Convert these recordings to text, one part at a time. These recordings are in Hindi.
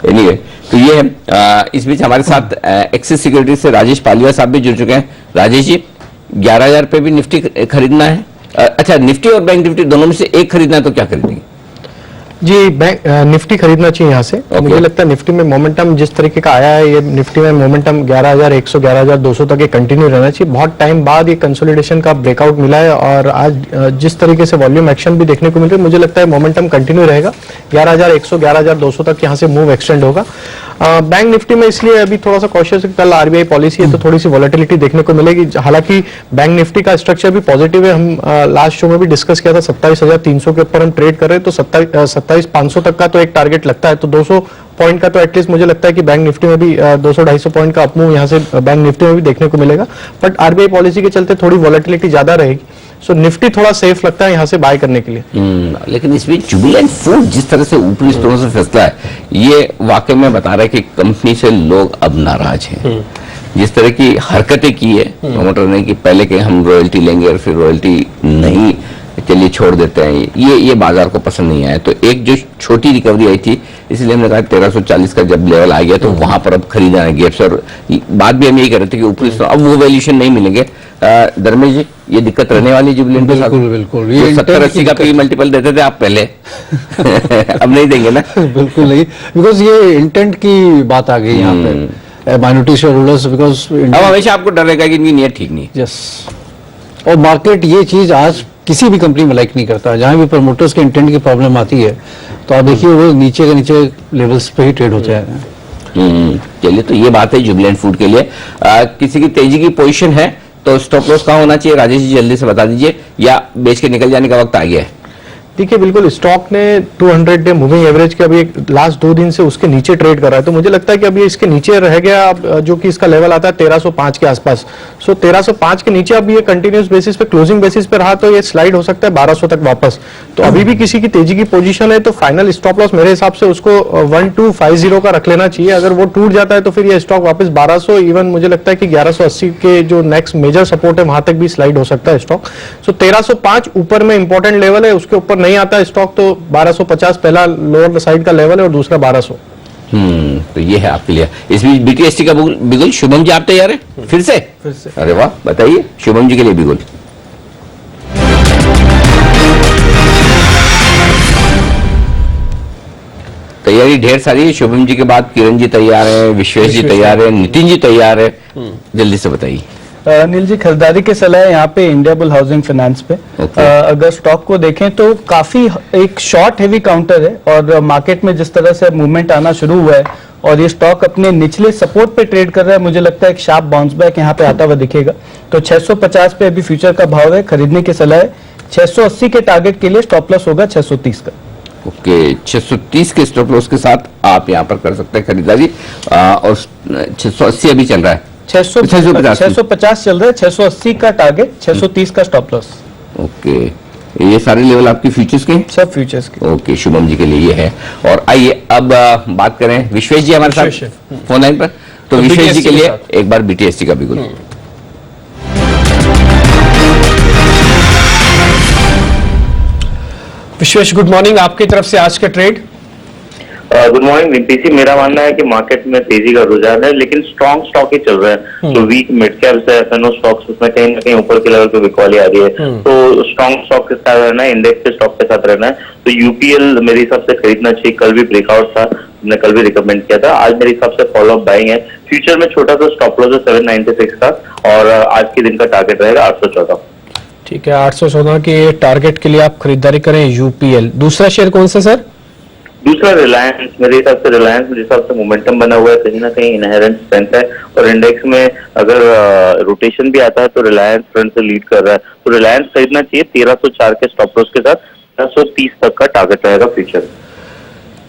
एनीवे तो ये है। इस बीच हमारे साथ एक्सिस सिक्योरिटी से राजेश पालिया साहब भी जुड़ चुके हैं। राजेश जी, 11,000 पे भी निफ्टी खरीदना है? अच्छा, निफ्टी और बैंक निफ्टी दोनों में से एक खरीदना है तो क्या खरीदेंगे? जी, निफ्टी खरीदना चाहिए यहाँ से। मुझे लगता है निफ्टी में मोमेंटम जिस तरीके का आया है, ये निफ्टी में मोमेंटम 11,100 11,200 तक ये कंटिन्यू रहना चाहिए। बहुत टाइम बाद ये कंसोलिडेशन का ब्रेकआउट मिला है और आज जिस तरीके से वॉल्यूम एक्शन भी देखने को मिल रही है, मुझे लगता है मोमेंटम कंटिन्यू रहेगा। 11,100 11,200 तक यहाँ से मूव एक्सटेंड होगा। बैंक निफ्टी में इसलिए अभी थोड़ा सा कॉशियस, कल आरबीआई पॉलिसी है तो थोड़ी सी वॉलेटिलिटी देखने को मिलेगी। हालांकि बैंक निफ्टी का स्ट्रक्चर भी पॉजिटिव है। हम लास्ट शो में भी डिस्कस किया था, 27,300 के ऊपर हम ट्रेड कर रहे हैं, तो 27,500 तक का तो एक टारगेट लगता है। तो 200 पॉइंट का तो एटलीस्ट मुझे लगता है कि बैंक निफ्टी में भी 200-250 पॉइंट का अपमूव यहाँ से बैंक निफ्टी में भी देखने को मिलेगा। बट आरबीआई पॉलिसी के चलते थोड़ी वॉलेटिलिटी ज्यादा रहेगी, सो निफ्टी थोड़ा सेफ लगता है यहाँ से बाय करने के लिए। लेकिन इसमें जुबिलेंट फूड जिस तरह से ऊपरी स्तरों से फैसला है, ये वाकई में बता रहा है कि कंपनी से लोग अब नाराज हैं। जिस तरह की हरकतें की है प्रमोटर ने कि पहले के हम रॉयल्टी लेंगे और फिर रॉयल्टी नहीं, चलिए छोड़ देते हैं, ये बाजार को पसंद नहीं आया। तो एक जो छोटी रिकवरी आई थी, इसलिए हमने कहा 1340 का जब लेवल आ गया तो वहां पर अब खरीदना है गैप्स। और बात भी हम यही कर रहे थे कि ऊपरी अब वो वैल्यूएशन नहीं मिलेंगे। धर्मेश जी, ये दिक्कत रहने वाली जुबिलेंट के साथ? बिल्कुल। ये 70-80 का पी मल्टीपल देते थे आप पहले अब नहीं देंगे ना? बिल्कुल नहीं, बिकॉज ये इंटेंट की बात आ गई यहाँ पे, माइनॉरिटी शेयर होल्डर्स, बिकॉज अब हमेशा आपको डर रहेगा कि इनकी नीयत ठीक नहीं। यस, और मार्केट ये चीज आज किसी भी कंपनी में लाइक नहीं करता। जहां भी प्रमोटर्स के इंटेंट की प्रॉब्लम आती है तो आप देखिए वो नीचे के नीचे लेवल्स पे ही ट्रेड हो जाएगा। चलिए, तो ये बात है जुबिलेंट फूड के लिए। किसी की तेजी की पोजीशन है तो स्टॉप लॉस कहाँ होना चाहिए? राजेश जी जल्दी से बता दीजिए, या बेच के निकल जाने का वक्त आ गया है? देखिए, बिल्कुल स्टॉक ने 200 डे मूविंग एवरेज के अभी लास्ट 2 दिन से उसके नीचे ट्रेड कर रहा है, तो मुझे लगता है कि अभी इसके नीचे रह गया, जो कि इसका लेवल आता है 1305 के आसपास। सो 1305 के नीचे अब ये कंटिन्यूस बेसिस पे, क्लोजिंग बेसिस पे रहा तो ये स्लाइड हो सकता है 1200 तक वापस। तो अभी भी किसी की तेजी की पोजीशन है तो फाइनल स्टॉप लॉस मेरे हिसाब से उसको 1250 का रख लेना चाहिए। अगर वो टूट जाता है तो फिर ये स्टॉक वापस 1200, इवन मुझे लगता है कि 1180 के जो नेक्स्ट मेजर सपोर्ट है वहां तक भी स्लाइड हो सकता है स्टॉक। सो 1305 ऊपर में इंपॉर्टेंट लेवल है, उसके ऊपर नहीं आता स्टॉक तो 1250 पहला लोअर साइड का लेवल है और दूसरा 1200। तो ये है आपके लिए। इस बीच बीटीएसटी का बिगुल, शुभम जी आप तैयार हैं? फिर से? अरे वाह, बताइए शुभम जी के लिए बिगुल। तैयारी ढेर सारी है। शुभम जी के बाद किरण जी तैयार है, विश्वेश जी तैयार है, नितिन जी तैयार है, जल्दी से बताइए। अनिल जी, खरीदारी की सलाह है यहाँ पे इंडिया बुल हाउसिंग फाइनेंस पे। अगर स्टॉक को देखें तो काफी एक शॉर्ट हेवी काउंटर है और मार्केट में जिस तरह से मूवमेंट आना शुरू हुआ है और ये स्टॉक अपने निचले सपोर्ट पे ट्रेड कर रहा है, मुझे लगता है एक शार्प बाउंस बैक यहाँ पे आता हुआ दिखेगा। तो 650 पे अभी फ्यूचर का भाव है, खरीदने की सलाह है। 680 के टारगेट के लिए स्टॉप लॉस होगा 630 का। ओके, 630 के स्टॉप लॉस के साथ आप यहाँ पर कर सकते हैं खरीदारी। और 680 अभी चल रहा है, 650 चल रहा है, 680 का टारगेट, 630 का स्टॉप लॉस। ओके, ये सारे लेवल आपके फ्यूचर्स के? सब फ्यूचर्स के। ओके, शुभम जी के लिए ये है। और आइए अब बात करें विश्वेश जी हमारे साथ फोन लाइन पर। तो विश्वेश जी के लिए एक बार बीटीएसटी का बिगुल। विश्वेश, गुड मॉर्निंग, आपकी तरफ से आज का ट्रेड। Good morning Nitish. मेरा मानना है कि मार्केट में तेजी का रुझान है, लेकिन स्ट्रॉन्ग स्टॉक ही चल रहा है। तो वीक मिड कैप्स है, एफएनओ स्टॉक्स, उसमें कहीं ना कहीं ऊपर के लेवल पे बिकवाली आ रही है। तो स्ट्रॉन्ग स्टॉक के साथ रहना है, इंडेक्स के स्टॉक के साथ रहना है। तो यूपीएल मेरे हिसाब से खरीदना चाहिए। कल भी ब्रेकआउट था, हमने कल भी रिकमेंड किया था। आज मेरे हिसाब से फॉलो अप बाइंग है। फ्यूचर में छोटा सा स्टॉप लॉस है 796 का, और आज के दिन का टारगेट रहेगा 814। ठीक है, 814 के टारगेट के लिए आप खरीदारी करें यूपीएल। दूसरा शेयर कौन सा सर? दूसरा रिलायंस। मेरे हिसाब से रिलायंस मेरे हिसाब से मोमेंटम बना हुआ है, कहीं ना कहीं इनहेरेंट स्ट्रेंथ है। और इंडेक्स में अगर रोटेशन भी आता है तो रिलायंस फ्रंट से लीड कर रहा है। तो रिलायंस खरीदना चाहिए 1304 के स्टॉप लॉस के साथ। 1330 तक का टारगेट रहेगा फ्यूचर।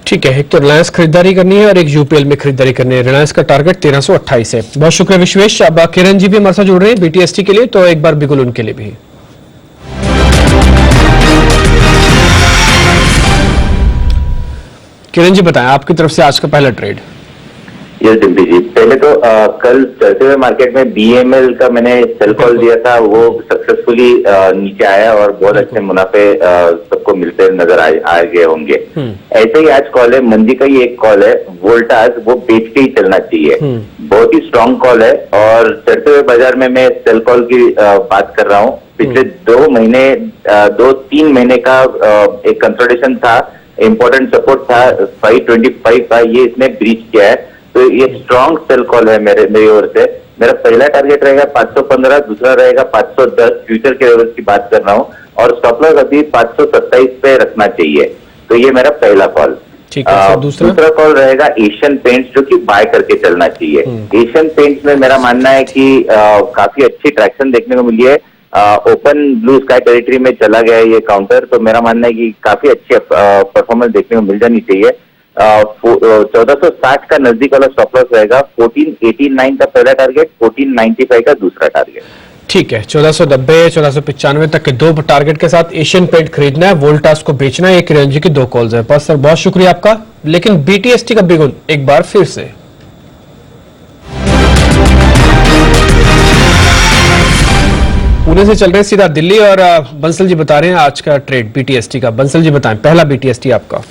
ठीक है, एक तो रिलायंस खरीदारी करनी है और एक यूपीएल में खरीदारी करनी है। रिलायंस का टारगेट 1328 है। बहुत शुक्रिया विश्वेश। अब किरण जी भी हमारे साथ जुड़ रहे हैं बीटीएसटी के लिए, तो एक बार बिगुल उनके लिए भी। किरण जी बताएं, आपकी तरफ से आज का पहला ट्रेड। यस डिम्पी जी, पहले तो कल चलते हुए मार्केट में बीएमएल का मैंने सेल कॉल दिया था, वो सक्सेसफुली नीचे आया और बहुत अच्छे मुनाफे सबको मिलते नजर आ गए होंगे। ऐसे ही आज कॉल है, मंदी का ही एक कॉल है, वोल्टास, वो बेच के ही चलना चाहिए। बहुत ही स्ट्रांग कॉल है और चढ़ते हुए बाजार में मैं सेल कॉल की बात कर रहा हूँ। पिछले 2-3 महीने का एक कंसोलिडेशन था, इंपॉर्टेंट सपोर्ट था 525 का, ये इसने ब्रीच किया है, तो ये स्ट्रॉन्ग सेल कॉल है मेरी ओर से। मेरा पहला टारगेट रहेगा 515, दूसरा रहेगा 510, फ्यूचर के लेवल्स की बात कर रहा हूँ, और स्टॉप लॉस अभी 527 पे रखना चाहिए। तो ये मेरा पहला कॉल। ठीक है, दूसरा कॉल रहेगा एशियन पेंट्स, जो कि बाय करके चलना चाहिए। एशियन पेंट्स में मेरा मानना है कि काफी अच्छी ट्रैक्शन देखने को मिली है। ओपन ब्लू स्काई टेरिटरी में चला गया है ये काउंटर, तो मेरा मानना है कि काफी अच्छी परफॉर्मेंस देखने को मिल जानी चाहिए। 1460 का नजदीक वाला स्टॉप लॉस रहेगा, 1489 का पहला टारगेट, 1495 का दूसरा टारगेट। ठीक है, 1490 1495 तक के 2 टारगेट के साथ एशियन पेंट खरीदना है, वोल्टास को बेचना है। एक रेंज की 2 कॉल्स है। बस सर, बहुत शुक्रिया आपका। लेकिन बीटीएसटी का बिगुल एक बार फिर से पुणे से चल रहे सीधा दिल्ली, और बंसल जी बता रहे हैं आज का ट्रेड बीटीएसटी का। बंसल जी बताएं, पहला बीटीएसटी आपका।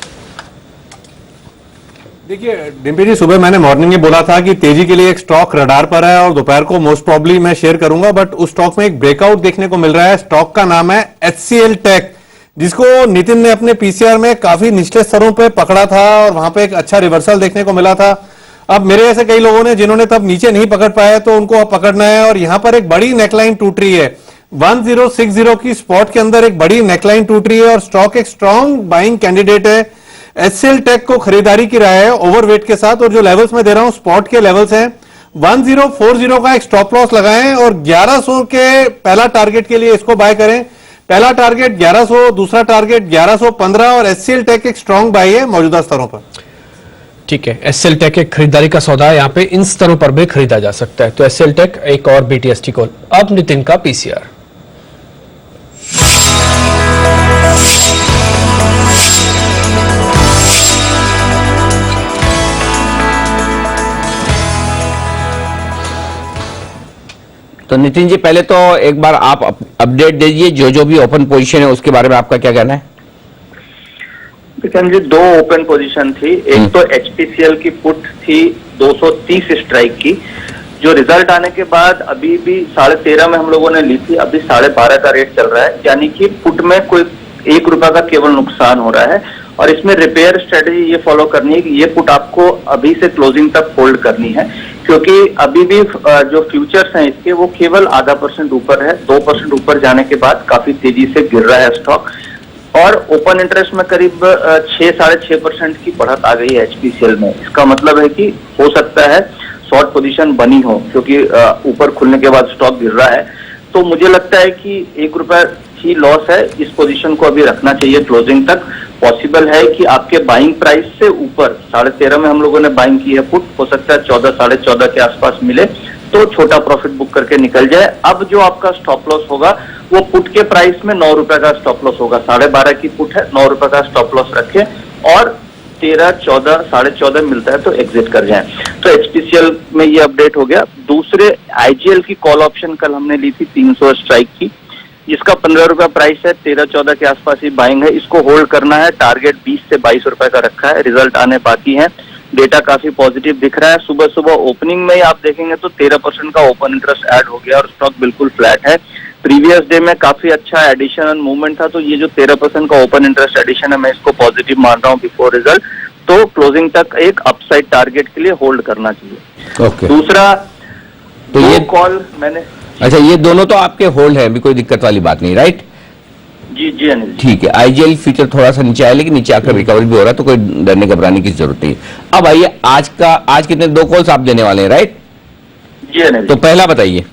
देखिए डिम्पी जी, सुबह मैंने मॉर्निंग में बोला था कि तेजी के लिए एक स्टॉक रडार पर है और दोपहर को मोस्ट प्रॉब्ली मैं शेयर करूंगा, बट उस स्टॉक में एक ब्रेकआउट देखने को मिल रहा है। स्टॉक का नाम है HCL टेक, जिसको नितिन ने अपने पीसीआर में काफी निचले स्तरों पे पकड़ा था और वहां पे एक अच्छा रिवर्सल देखने को मिला था। अब मेरे ऐसे कई लोगों ने जिन्होंने तब नीचे नहीं पकड़ पाया, तो उनको अब पकड़ना है, और यहां पर एक बड़ी नेकलाइन टूट रही है। 1060 की स्पॉट के अंदर एक बड़ी नेकलाइन टूट रही है और स्टॉक एक स्ट्रॉन्ग बाइंग कैंडिडेट है। HCL टेक को खरीदारी की राय है ओवरवेट के साथ, और जो लेवल्स में दे रहा हूं स्पॉट के लेवल्स हैं। 1040 का एक स्टॉप लॉस लगाएं और 1100 के पहला टारगेट के लिए इसको बाय करें। पहला टारगेट 1100, दूसरा टारगेट 1115, और HCL टेक एक स्ट्रॉन्ग बाय है मौजूदा स्तरों पर। ठीक है, HCL टेक एक खरीदारी का सौदा है, यहाँ पे इन स्तरों पर भी खरीदा जा सकता है। तो HCL टेक एक और बीटीएसटी कॉल। अब नितिन का पीसीआर। तो नितिन जी, पहले तो एक बार आप अपडेट दीजिए, जो भी ओपन पोजीशन है उसके बारे में आपका क्या कहना है? जी, 2 ओपन पोजीशन थी। एक तो HPCL की पुट थी 230 स्ट्राइक की, जो रिजल्ट आने के बाद अभी भी 13.5 में हम लोगों ने ली थी, अभी 12.5 का रेट चल रहा है, यानी कि पुट में कोई 1 रुपया का केवल नुकसान हो रहा है। और इसमें रिपेयर स्ट्रेटेजी ये फॉलो करनी है कि ये पुट आपको अभी से क्लोजिंग तक होल्ड करनी है, क्योंकि अभी भी जो फ्यूचर्स हैं इसके वो केवल 0.5% ऊपर है। 2% ऊपर जाने के बाद काफी तेजी से गिर रहा है स्टॉक, और ओपन इंटरेस्ट में करीब 6-6.5% की बढ़त आ गई है HPCL में। इसका मतलब है कि हो सकता है शॉर्ट पोजीशन बनी हो, क्योंकि ऊपर खुलने के बाद स्टॉक गिर रहा है। तो मुझे लगता है कि 1 रुपया ही लॉस है, इस पोजीशन को अभी रखना चाहिए क्लोजिंग तक। पॉसिबल है कि आपके बाइंग प्राइस से ऊपर 13.5 में हम लोगों ने बाइंग की है पुट, हो सकता है 14-14.5 के आसपास मिले, तो छोटा प्रॉफिट बुक करके निकल जाए। अब जो आपका स्टॉप लॉस होगा वो पुट के प्राइस में 9 रुपए का स्टॉप लॉस होगा। 12.5 की पुट है, 9 रुपए का स्टॉप लॉस रखें, और 13-14, 14.5 मिलता है तो एग्जिट कर जाएं। तो HPCL में ये अपडेट हो गया। दूसरे IGL की कॉल ऑप्शन कल हमने ली थी 300 स्ट्राइक की, जिसका 15 रुपया प्राइस है, 13-14 के आसपास ही बाइंग है। इसको होल्ड करना है, टारगेट 20 से 22 रुपए का रखा है। रिजल्ट आने बाकी है, डेटा काफी पॉजिटिव दिख रहा है। सुबह सुबह ओपनिंग में ही आप देखेंगे तो 13% का ओपन इंटरेस्ट ऐड हो गया और स्टॉक बिल्कुल फ्लैट है। प्रीवियस डे में काफी अच्छा एडिशन एंड मूवमेंट था, तो ये जो 13% का ओपन इंटरेस्ट एडिशन है, मैं इसको पॉजिटिव मान रहा हूँ बिफोर रिजल्ट। तो क्लोजिंग तक एक अपसाइड टारगेट के लिए होल्ड करना चाहिए। ओके। दूसरा, तो ये कॉल मैंने, अच्छा, ये दोनों तो आपके होल्ड है, अभी कोई दिक्कत वाली बात नहीं, राइट? जी अनिल जी। ठीक है। IGL फ्यूचर थोड़ा सा नीचे आया, लेकिन नीचे आकर रिकवरी भी हो रहा है, तो कोई डरने घबराने की जरूरत नहीं। अब आइए, आज कितने 2 कॉल्स आप देने वाले हैं, राइट? जी अनिल। तो पहला बताइए।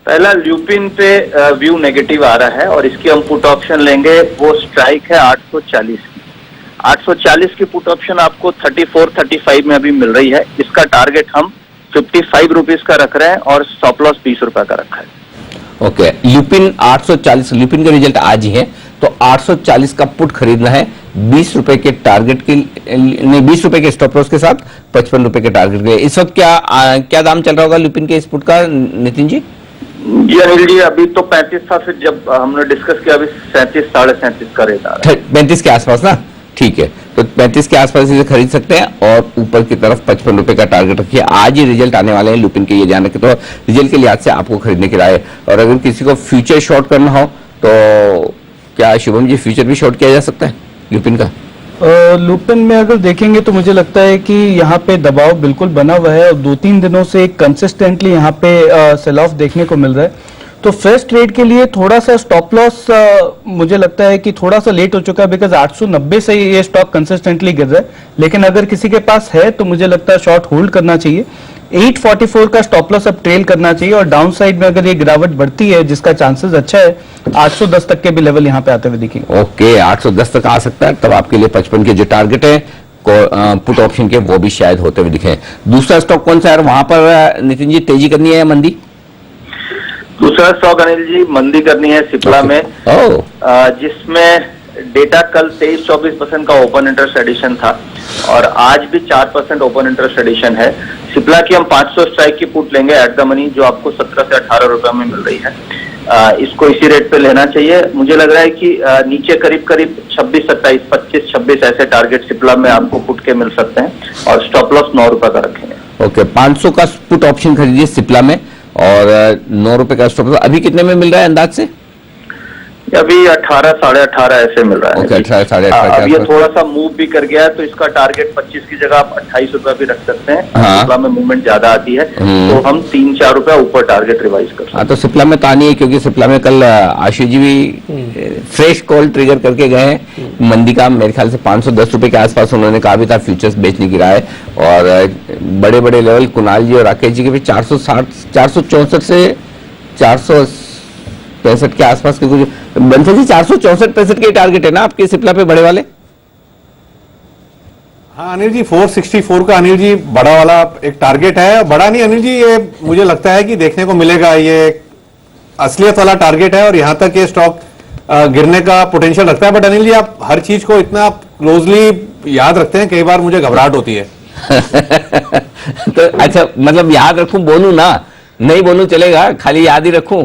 पहला ल्यूपिन पे व्यू नेगेटिव आ रहा है और इसकी हम पुट ऑप्शन लेंगे, वो स्ट्राइक है 840 की। 840 की पुट ऑप्शन आपको 34-35 में अभी मिल रही है। इसका टारगेट हम 55 रुपीज का रख रहे हैं और स्टॉप लॉस 20 रुपए का रखा है। ओके। ल्यूपिन 840, ल्यूपिन का रिजल्ट आज ही है, तो 840 का पुट खरीदना है 20 रुपए के टारगेट के नहीं 20 रुपए के स्टॉप लॉस के साथ 55 रुपए के टारगेट के लिए। इस वक्त क्या दाम चल रहा होगा लुपिन के इस पुट का, नितिन जी? जी अनिल जी, अभी तो 35 था, फिर जब हमने डिस्कस किया अभी 37 साढ़े 37 का रेट आ रहा है। 35 के आसपास ना, ठीक है, तो 35 के आसपास इसे खरीद सकते हैं और ऊपर की तरफ 55 रुपए का टारगेट रखिए। आज ही रिजल्ट आने वाले हैं लुपिन के, ये जान रखें। तो रिजल्ट के लिहाज से आपको खरीदने की राय है। और अगर किसी को फ्यूचर शॉर्ट करना हो तो क्या शुभम जी फ्यूचर भी शॉर्ट किया जा सकता है लुपिन का? लुपिन में अगर देखेंगे तो मुझे लगता है कि यहाँ पे दबाव बिल्कुल बना हुआ है और 2-3 दिनों से कंसिस्टेंटली यहाँ पे सेल ऑफ देखने को मिल रहा है। तो फ्रेश ट्रेड के लिए थोड़ा सा स्टॉप लॉस मुझे लगता है कि थोड़ा सा लेट हो चुका है, बिकॉज 890 से ये स्टॉक कंसिस्टेंटली गिर रहा है। लेकिन अगर किसी के पास है तो मुझे लगता है शॉर्ट होल्ड करना चाहिए। 844 का स्टॉप लॉस अब ट्रेल करना चाहिए और डाउन साइड में अगर ये गिरावट बढ़ती है, जिसका चांसेस अच्छा है, 810 तक के भी लेवल यहाँ पे आते हुए दिखेंगे। ओके, 810 तक आ सकता है, तब आपके लिए 55 के जो टारगेट है पुट ऑप्शन के वो भी शायद होते हुए दिखे। दूसरा स्टॉक कौन सा है वहां पर नितिन जी, तेजी करनी है या मंदी? दूसरा स्टॉक अनिल जी मंदी करनी है सिप्ला में, जिसमें डेटा कल 23-24% का ओपन इंटरेस्ट एडिशन था और आज भी 4% ओपन इंटरेस्ट एडिशन है। सिप्ला की हम 500 स्ट्राइक की पुट लेंगे एट द मनी, जो आपको 17 से 18 रुपए में मिल रही है। इसको इसी रेट पे लेना चाहिए। मुझे लग रहा है कि नीचे करीब 26, 27, 25, 26 ऐसे टारगेट सिप्ला में आपको पुट के मिल सकते हैं और स्टॉप लॉस 9 रुपए का रखेंगे। ओके, 500 का पुट ऑप्शन खरीदिए सिप्ला में और 9 रुपए का स्टॉप लॉस। अभी कितने में मिल रहा है अंदाज से? अभी 18, साढ़े 18 ऐसे मिल रहा है। ओके, 18, साढ़े 18। अब ये थोड़ा सा मूव भी कर गया है तो इसका टारगेट 25 की जगह आप 28 रुपए भी रख सकते हैं। हाँ। सिप्ला में मूवमेंट ज्यादा आती है तो हम 3-4 रुपए ऊपर टारगेट रिवाइज कर सकते हैं। तो सिप्ला में तो आनी है, क्योंकि सिप्ला में कल आशीष जी भी फ्रेश कॉल ट्रिगर करके गए हैं मंदी का। मेरे ख्याल से 510 रुपए के आसपास उन्होंने कहा भी था फ्यूचर्स बेचने की राय। और बड़े बड़े लेवल कुणाल जी और राकेश जी के भी 460, 464 से 465 के आसपास के कुछ। बंसल जी 464-65 के टारगेट है ना आपके सिप्ला पे बड़े वाले? हाँ अनिल जी, 464 का अनिल जी बड़ा वाला एक टारगेट है। बड़ा नहीं अनिल जी, ये मुझे लगता है कि देखने को मिलेगा, ये असलियत वाला टारगेट है और यहां तक ये स्टॉक गिरने का पोटेंशियल रखता है। बट अनिल जी आप हर चीज को इतना क्लोजली याद रखते हैं, कई बार मुझे घबराहट होती है। तो अच्छा, मतलब याद रखूं बोलूं ना? नहीं बोलूं चलेगा, खाली याद ही रखूं?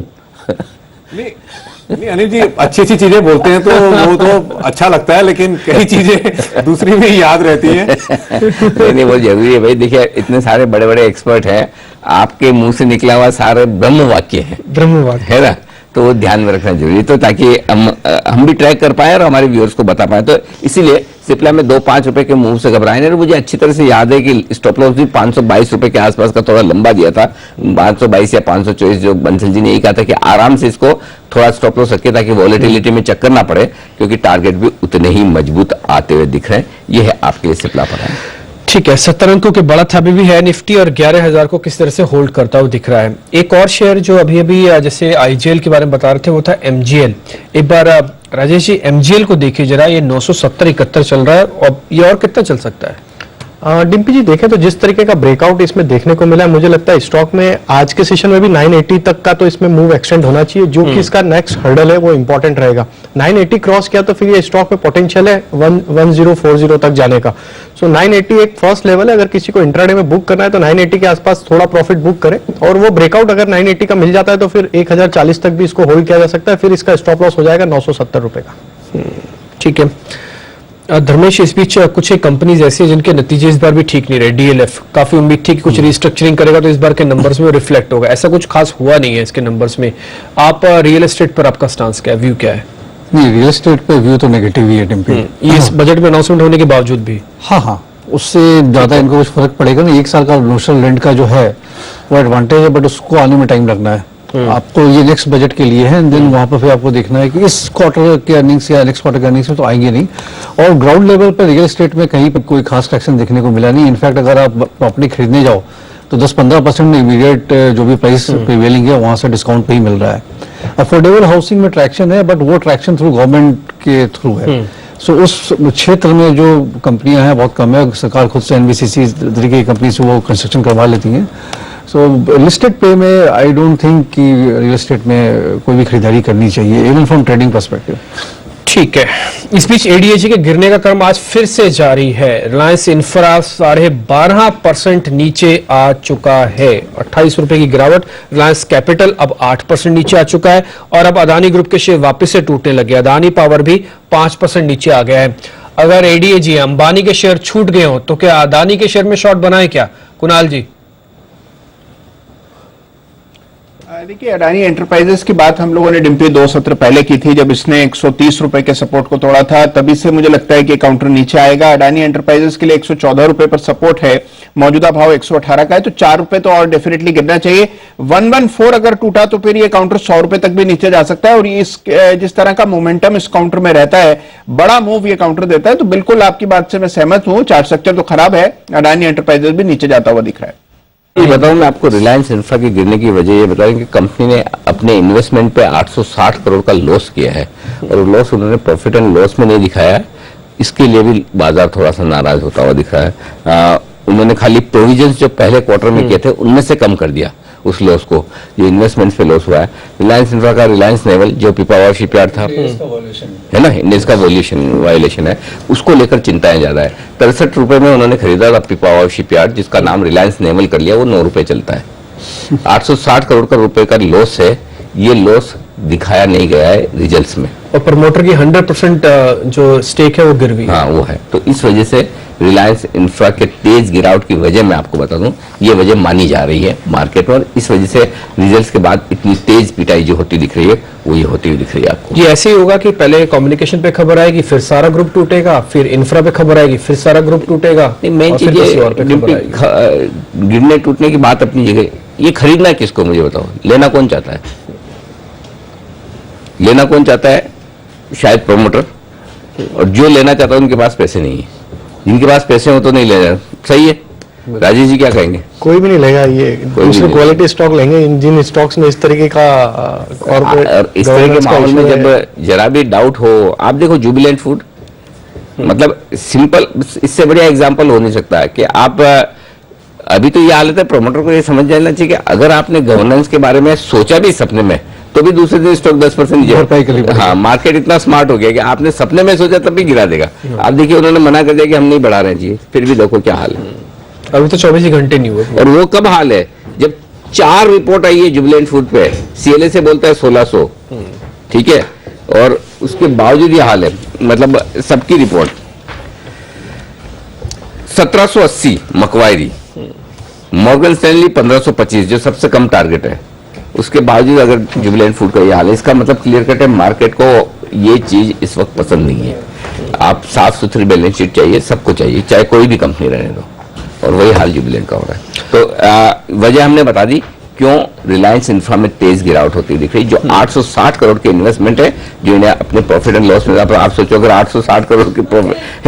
नहीं अनिल जी, अच्छी अच्छी चीजें बोलते हैं तो वो तो अच्छा लगता है, लेकिन कई चीजें दूसरी में ही याद रहती हैं। नहीं, वो जरूरी है भाई। देखिए इतने सारे बड़े बड़े एक्सपर्ट हैं, आपके मुंह से निकला हुआ सारे ब्रह्म वाक्य है, है ना, तो वो ध्यान में रखना जरूरी है, तो ताकि हम भी ट्रैक कर पाए और हमारे व्यूअर्स को बता पाए। तो इसीलिए सिप्ला में 2-5 रुपए के मूव से घबराए नहीं। मुझे अच्छी तरह से याद है कि स्टॉप लॉस भी 522 रुपए के आसपास का थोड़ा लंबा दिया था, 522 या 524, जो बंसल जी ने यही कहा था कि आराम से इसको थोड़ा स्टॉप लॉस रखे ताकि वॉलेटिलिटी में चक्कर ना पड़े, क्योंकि टारगेट भी उतने ही मजबूत आते हुए दिख रहे हैं। ये है आपके लिए सिप्ला पर है। ठीक है, 70 अंकों के बढ़त अभी भी है निफ्टी और 11,000 को किस तरह से होल्ड करता हुआ दिख रहा है। एक और शेयर जो अभी अभी जैसे आईजीएल के बारे में बता रहे थे वो था एमजीएल। एक बार राजेश जी एमजीएल को देखिए जरा, ये 970-71 चल रहा है और ये और कितना चल सकता है? डिम्पी जी देखें तो जिस तरीके का ब्रेकआउट इसमें देखने को मिला है, मुझे लगता है स्टॉक में आज के सेशन में भी 980 तक का तो इसमें मूव एक्सटेंड होना चाहिए, जो कि इसका नेक्स्ट हर्डल है वो इंपॉर्टेंट रहेगा। 980 क्रॉस किया तो फिर ये स्टॉक में पोटेंशियल है 1040 तक जाने का। सो 980 एक फर्स्ट लेवल है। अगर किसी को इंट्राडे में बुक करना है तो 980 के आसपास थोड़ा प्रॉफिट बुक करे और वो ब्रेकआउट अगर 980 का मिल जाता है तो फिर 1040 तक भी इसको होल्ड किया जा सकता है। फिर इसका स्टॉप लॉस हो जाएगा 970 रुपए का। ठीक है धर्मेश, इस बीच कुछ एक कंपनीज ऐसी है जिनके नतीजे इस बार भी ठीक नहीं रहे। डीएलएफ काफी उम्मीद थी कि कुछ रिस्ट्रक्चरिंग करेगा तो इस बार के नंबर्स में रिफ्लेक्ट होगा, ऐसा कुछ खास हुआ नहीं है इसके नंबर्स में। आप रियल एस्टेट पर आपका स्टांस क्या है, व्यू क्या है? नहीं, रियल एस्टेट पे व्यू तो नेगेटिव ही है टिम्पी। ये इस बजट में अनाउंसमेंट होने के बावजूद भी हाँ, उससे ज्यादा इनको कुछ फर्क पड़ेगा नहीं। 1 साल का नोशनल रेंट का जो है वो एडवांटेज है, बट उसको आने में टाइम लगना है। आपको ये नेक्स्ट बजट के लिए है, देन वहां पर फिर आपको देखना है कि इस क्वार्टर के अर्निंग्स या नेक्स्ट क्वार्टर के अर्निंग्स में तो आएंगे नहीं। और ग्राउंड लेवल पर रियल एस्टेट में कहीं पर कोई खास ट्रैक्शन देखने को मिला नहीं। इनफैक्ट अगर आप प्रॉपर्टी खरीदने जाओ तो 10-15% इमीडिएट जो भी प्राइस प्रिवेलिंग है वहां से डिस्काउंट पे ही मिल रहा है। अफोर्डेबल हाउसिंग में ट्रैक्शन है, बट वो ट्रैक्शन थ्रू गवर्नमेंट के थ्रू है। सो उस क्षेत्र में जो कंपनियां हैं बहुत कम है। सरकार खुद से एनबीसीसी तरीके की कंपनी से वो कंस्ट्रक्शन करवा लेती हैं। सो लिस्टेड पे में आई डोंट थिंक कि रियल एस्टेट में कोई भी खरीदारी करनी चाहिए, इवन फ्रॉम ट्रेडिंग पर्सपेक्टिव। ठीक है। इस बीच एडीएजी के गिरने का क्रम आज फिर से जारी है। रिलायंस इंफ्रा 12.5% नीचे आ चुका है, 28 रुपए की गिरावट। रिलायंस कैपिटल अब 8% नीचे आ चुका है और अब अदानी ग्रुप के शेयर वापस से टूटने लगे। अदानी पावर भी 5% नीचे आ गया है। अगर एडीएजी अंबानी के शेयर छूट गए हो तो क्या अदानी के शेयर में शॉर्ट बनाए क्या, कुणाल जी? देखिए, अडानी एंटरप्राइजेस की बात हम लोगों ने डिम्पी 2 सत्र पहले की थी, जब इसने 130 रुपए के सपोर्ट को तोड़ा था। तभी से मुझे लगता है कि काउंटर नीचे आएगा। अडानी एंटरप्राइजेस के लिए 114 रुपए पर सपोर्ट है, मौजूदा भाव 118 का है, तो 4 रुपए तो और डेफिनेटली गिरना चाहिए। 114 अगर टूटा तो फिर ये काउंटर 100 रुपए तक भी नीचे जा सकता है। और जिस तरह का मोमेंटम इस काउंटर में रहता है, बड़ा मूव ये काउंटर देता है, तो बिल्कुल आपकी बात से मैं सहमत हूं। चार्ट स्ट्रक्चर तो खराब है, अडानी एंटरप्राइजेस भी नीचे जाता हुआ दिख रहा है। ये बताऊं मैं आपको, रिलायंस इंफ्रा के गिरने की वजह ये बताएं कि कंपनी ने अपने इन्वेस्टमेंट पे 860 करोड़ का लॉस किया है और लॉस उन्होंने प्रॉफिट एंड लॉस में नहीं दिखाया। इसके लिए भी बाजार थोड़ा सा नाराज होता हुआ दिख रहा है। उन्होंने खाली प्रोविजंस जो पहले क्वार्टर में किए थे उनमें से कम कर दिया उस लॉस को, जो इन्वेस्टमेंट पे लॉस हुआ है। रिलायंस इंफ्रा का रिलायंस नेवल जो पिपावाव शिपयार्ड था, है ना, इंडेक्स का वायलेशन है, उसको लेकर चिंताएं ज्यादा है। 63 रुपए में उन्होंने खरीदा था पिपावाव शिपयार्ड, जिसका नाम रिलायंस नेवल कर लिया, वो 9 रुपए चलता है। 860 करोड़ का रुपए का लॉस है, ये लॉस दिखाया नहीं गया है रिजल्ट्स में। और प्रमोटर की 100% जो स्टेक है वो गिर गई। हाँ, वो है। तो इस वजह से रिलायंस इंफ्रा के तेज गिरावट की वजह मैं आपको बता दूं, ये वजह मानी जा रही है मार्केट में, और इस वजह से रिजल्ट्स के बाद इतनी तेज पिटाई जो होती दिख रही है वो ये होती हुई दिख रही है आपको। ये ऐसे ही होगा कि पहले कम्युनिकेशन पे खबर आएगी, फिर सारा ग्रुप टूटेगा, फिर इंफ्रा पे खबर आएगी, फिर सारा ग्रुप टूटेगा। मेन चीज गिरने टूटने की बात अपनी जगह, ये खरीदना किसको मुझे बताओ, लेना कौन चाहता है? लेना कौन चाहता है? शायद प्रमोटर, और जो लेना चाहता है उनके पास पैसे नहीं है। जिनके पास पैसे हो तो नहीं लेना। सही है, राजेश जी क्या कहेंगे? कोई भी नहीं लेगा, ये दूसरे क्वालिटी स्टॉक लेंगे। जिन स्टॉक्स में इस तरीके का और इस तरह के माहौल में जब जरा भी डाउट हो, आप देखो जुबिलेंट फूड, मतलब सिंपल, इससे बढ़िया एग्जांपल हो नहीं सकता है कि आप अभी तो ये हालत है, प्रमोटर को ये समझ जाना चाहिए कि अगर आपने गवर्नेंस के बारे में सोचा भी सपने में, तो भी दूसरे दिन स्टॉक 10% नीचे। हाँ, मार्केट इतना स्मार्ट हो गया कि आपने सपने में सोचा तब भी गिरा देगा। आप देखिए, उन्होंने मना कर दिया कि हम नहीं बढ़ा रहे जी, फिर भी देखो क्या हाल है। अभी तो 24 घंटे नहीं हुए। और वो कब हाल है जब 4 रिपोर्ट आई है जुबिलेंट फूड पे, सीएलए से बोलता है 1600, ठीक है, और उसके बावजूद ये हाल है। मतलब सबकी रिपोर्ट 1780 मकवायरी, मॉर्गन स्टैनली 1525 जो सबसे कम टारगेट है, उसके बावजूद अगर जुबिलेंट फूड का ये हाल है, इसका मतलब क्लियर कट है मार्केट को ये चीज इस वक्त पसंद नहीं है। आप साफ सुथरी बैलेंस शीट चाहिए, सबको चाहिए, चाहे कोई भी कंपनी रहने दो, और वही हाल जुबिलेंट का हो रहा है। तो वजह हमने बता दी क्यों रिलायंस इंफ्रा में तेज गिरावट होती दिख रही। जो 860 करोड़ के इन्वेस्टमेंट है, जो इन्हें अपने प्रॉफिट एंड लॉस में, आप सोचो अगर 860 करोड़ की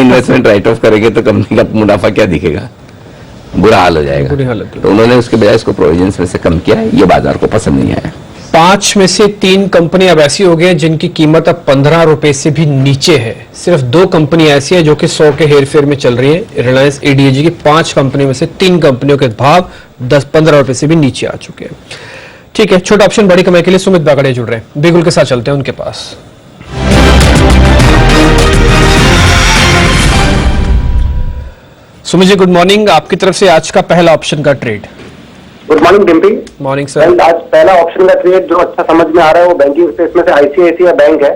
इन्वेस्टमेंट राइट ऑफ करेंगे तो कंपनी का मुनाफा क्या दिखेगा, बुरा हाल हो जाएगा। बुरी हालत है। तो उन्होंने उसके बजाय इसको प्रोविजंस में से कम किया है, ये बाजार को पसंद नहीं आया। 5 में से 3 कंपनी अब ऐसी हो गई जिनकी कीमत अब 15 रुपए से भी नीचे है। सिर्फ 2 कंपनी ऐसी है जो कि 100 के हेरफेर में चल रही है। रिलायंस एडीएजी की 5 कंपनियों में से 3 कंपनियों के भाव 10-15 रुपए से भी नीचे आ चुके हैं। ठीक है, छोटा ऑप्शन बड़ी कमाई के लिए सुमित बागड़े जुड़ रहे हैं, बिगुल के साथ चलते हैं उनके पास। Sumit ji, good morning. आपकी तरफ से आज का पहला ऑप्शन का trade. Good morning Dimpy. Morning sir. आज पहला ऑप्शन का ट्रेड जो अच्छा समझ में आ रहा है वो बैंकिंग स्पेस में से आईसीआईसीआई बैंक है।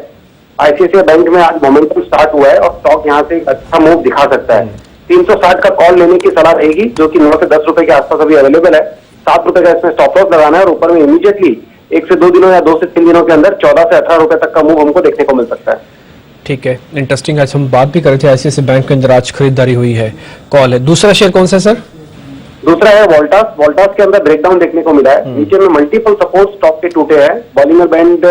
आईसीआईसीआई बैंक में आज मोमेंटम स्टार्ट हुआ है और स्टॉक यहाँ से एक अच्छा मूव दिखा सकता है। 360 का कॉल लेने की सलाह रहेगी, जो कि 9 से 10 रुपए के आसपास अभी अवेलेबल है। 7 रुपए का इसमें स्टॉप लॉस लगाना है और ऊपर में इमीडिएटली 1 से 2 दिनों या 2 से 3 दिनों के अंदर 14 से 18 रुपए तक का मूव हमको देखने को मिल सकता है। ठीक है, इंटरेस्टिंग। आज हम बात भी कर रहे थे आईसीआईसीआई बैंक के अंदर आज खरीदारी हुई है, कॉल है। दूसरा शेयर कौन सा है सर? दूसरा है वोल्टास। वोल्टास के अंदर ब्रेकडाउन देखने को मिला है। नीचे में मल्टीपल सपोर्ट स्टॉक के टूटे हैं। बॉलिंगर बैंड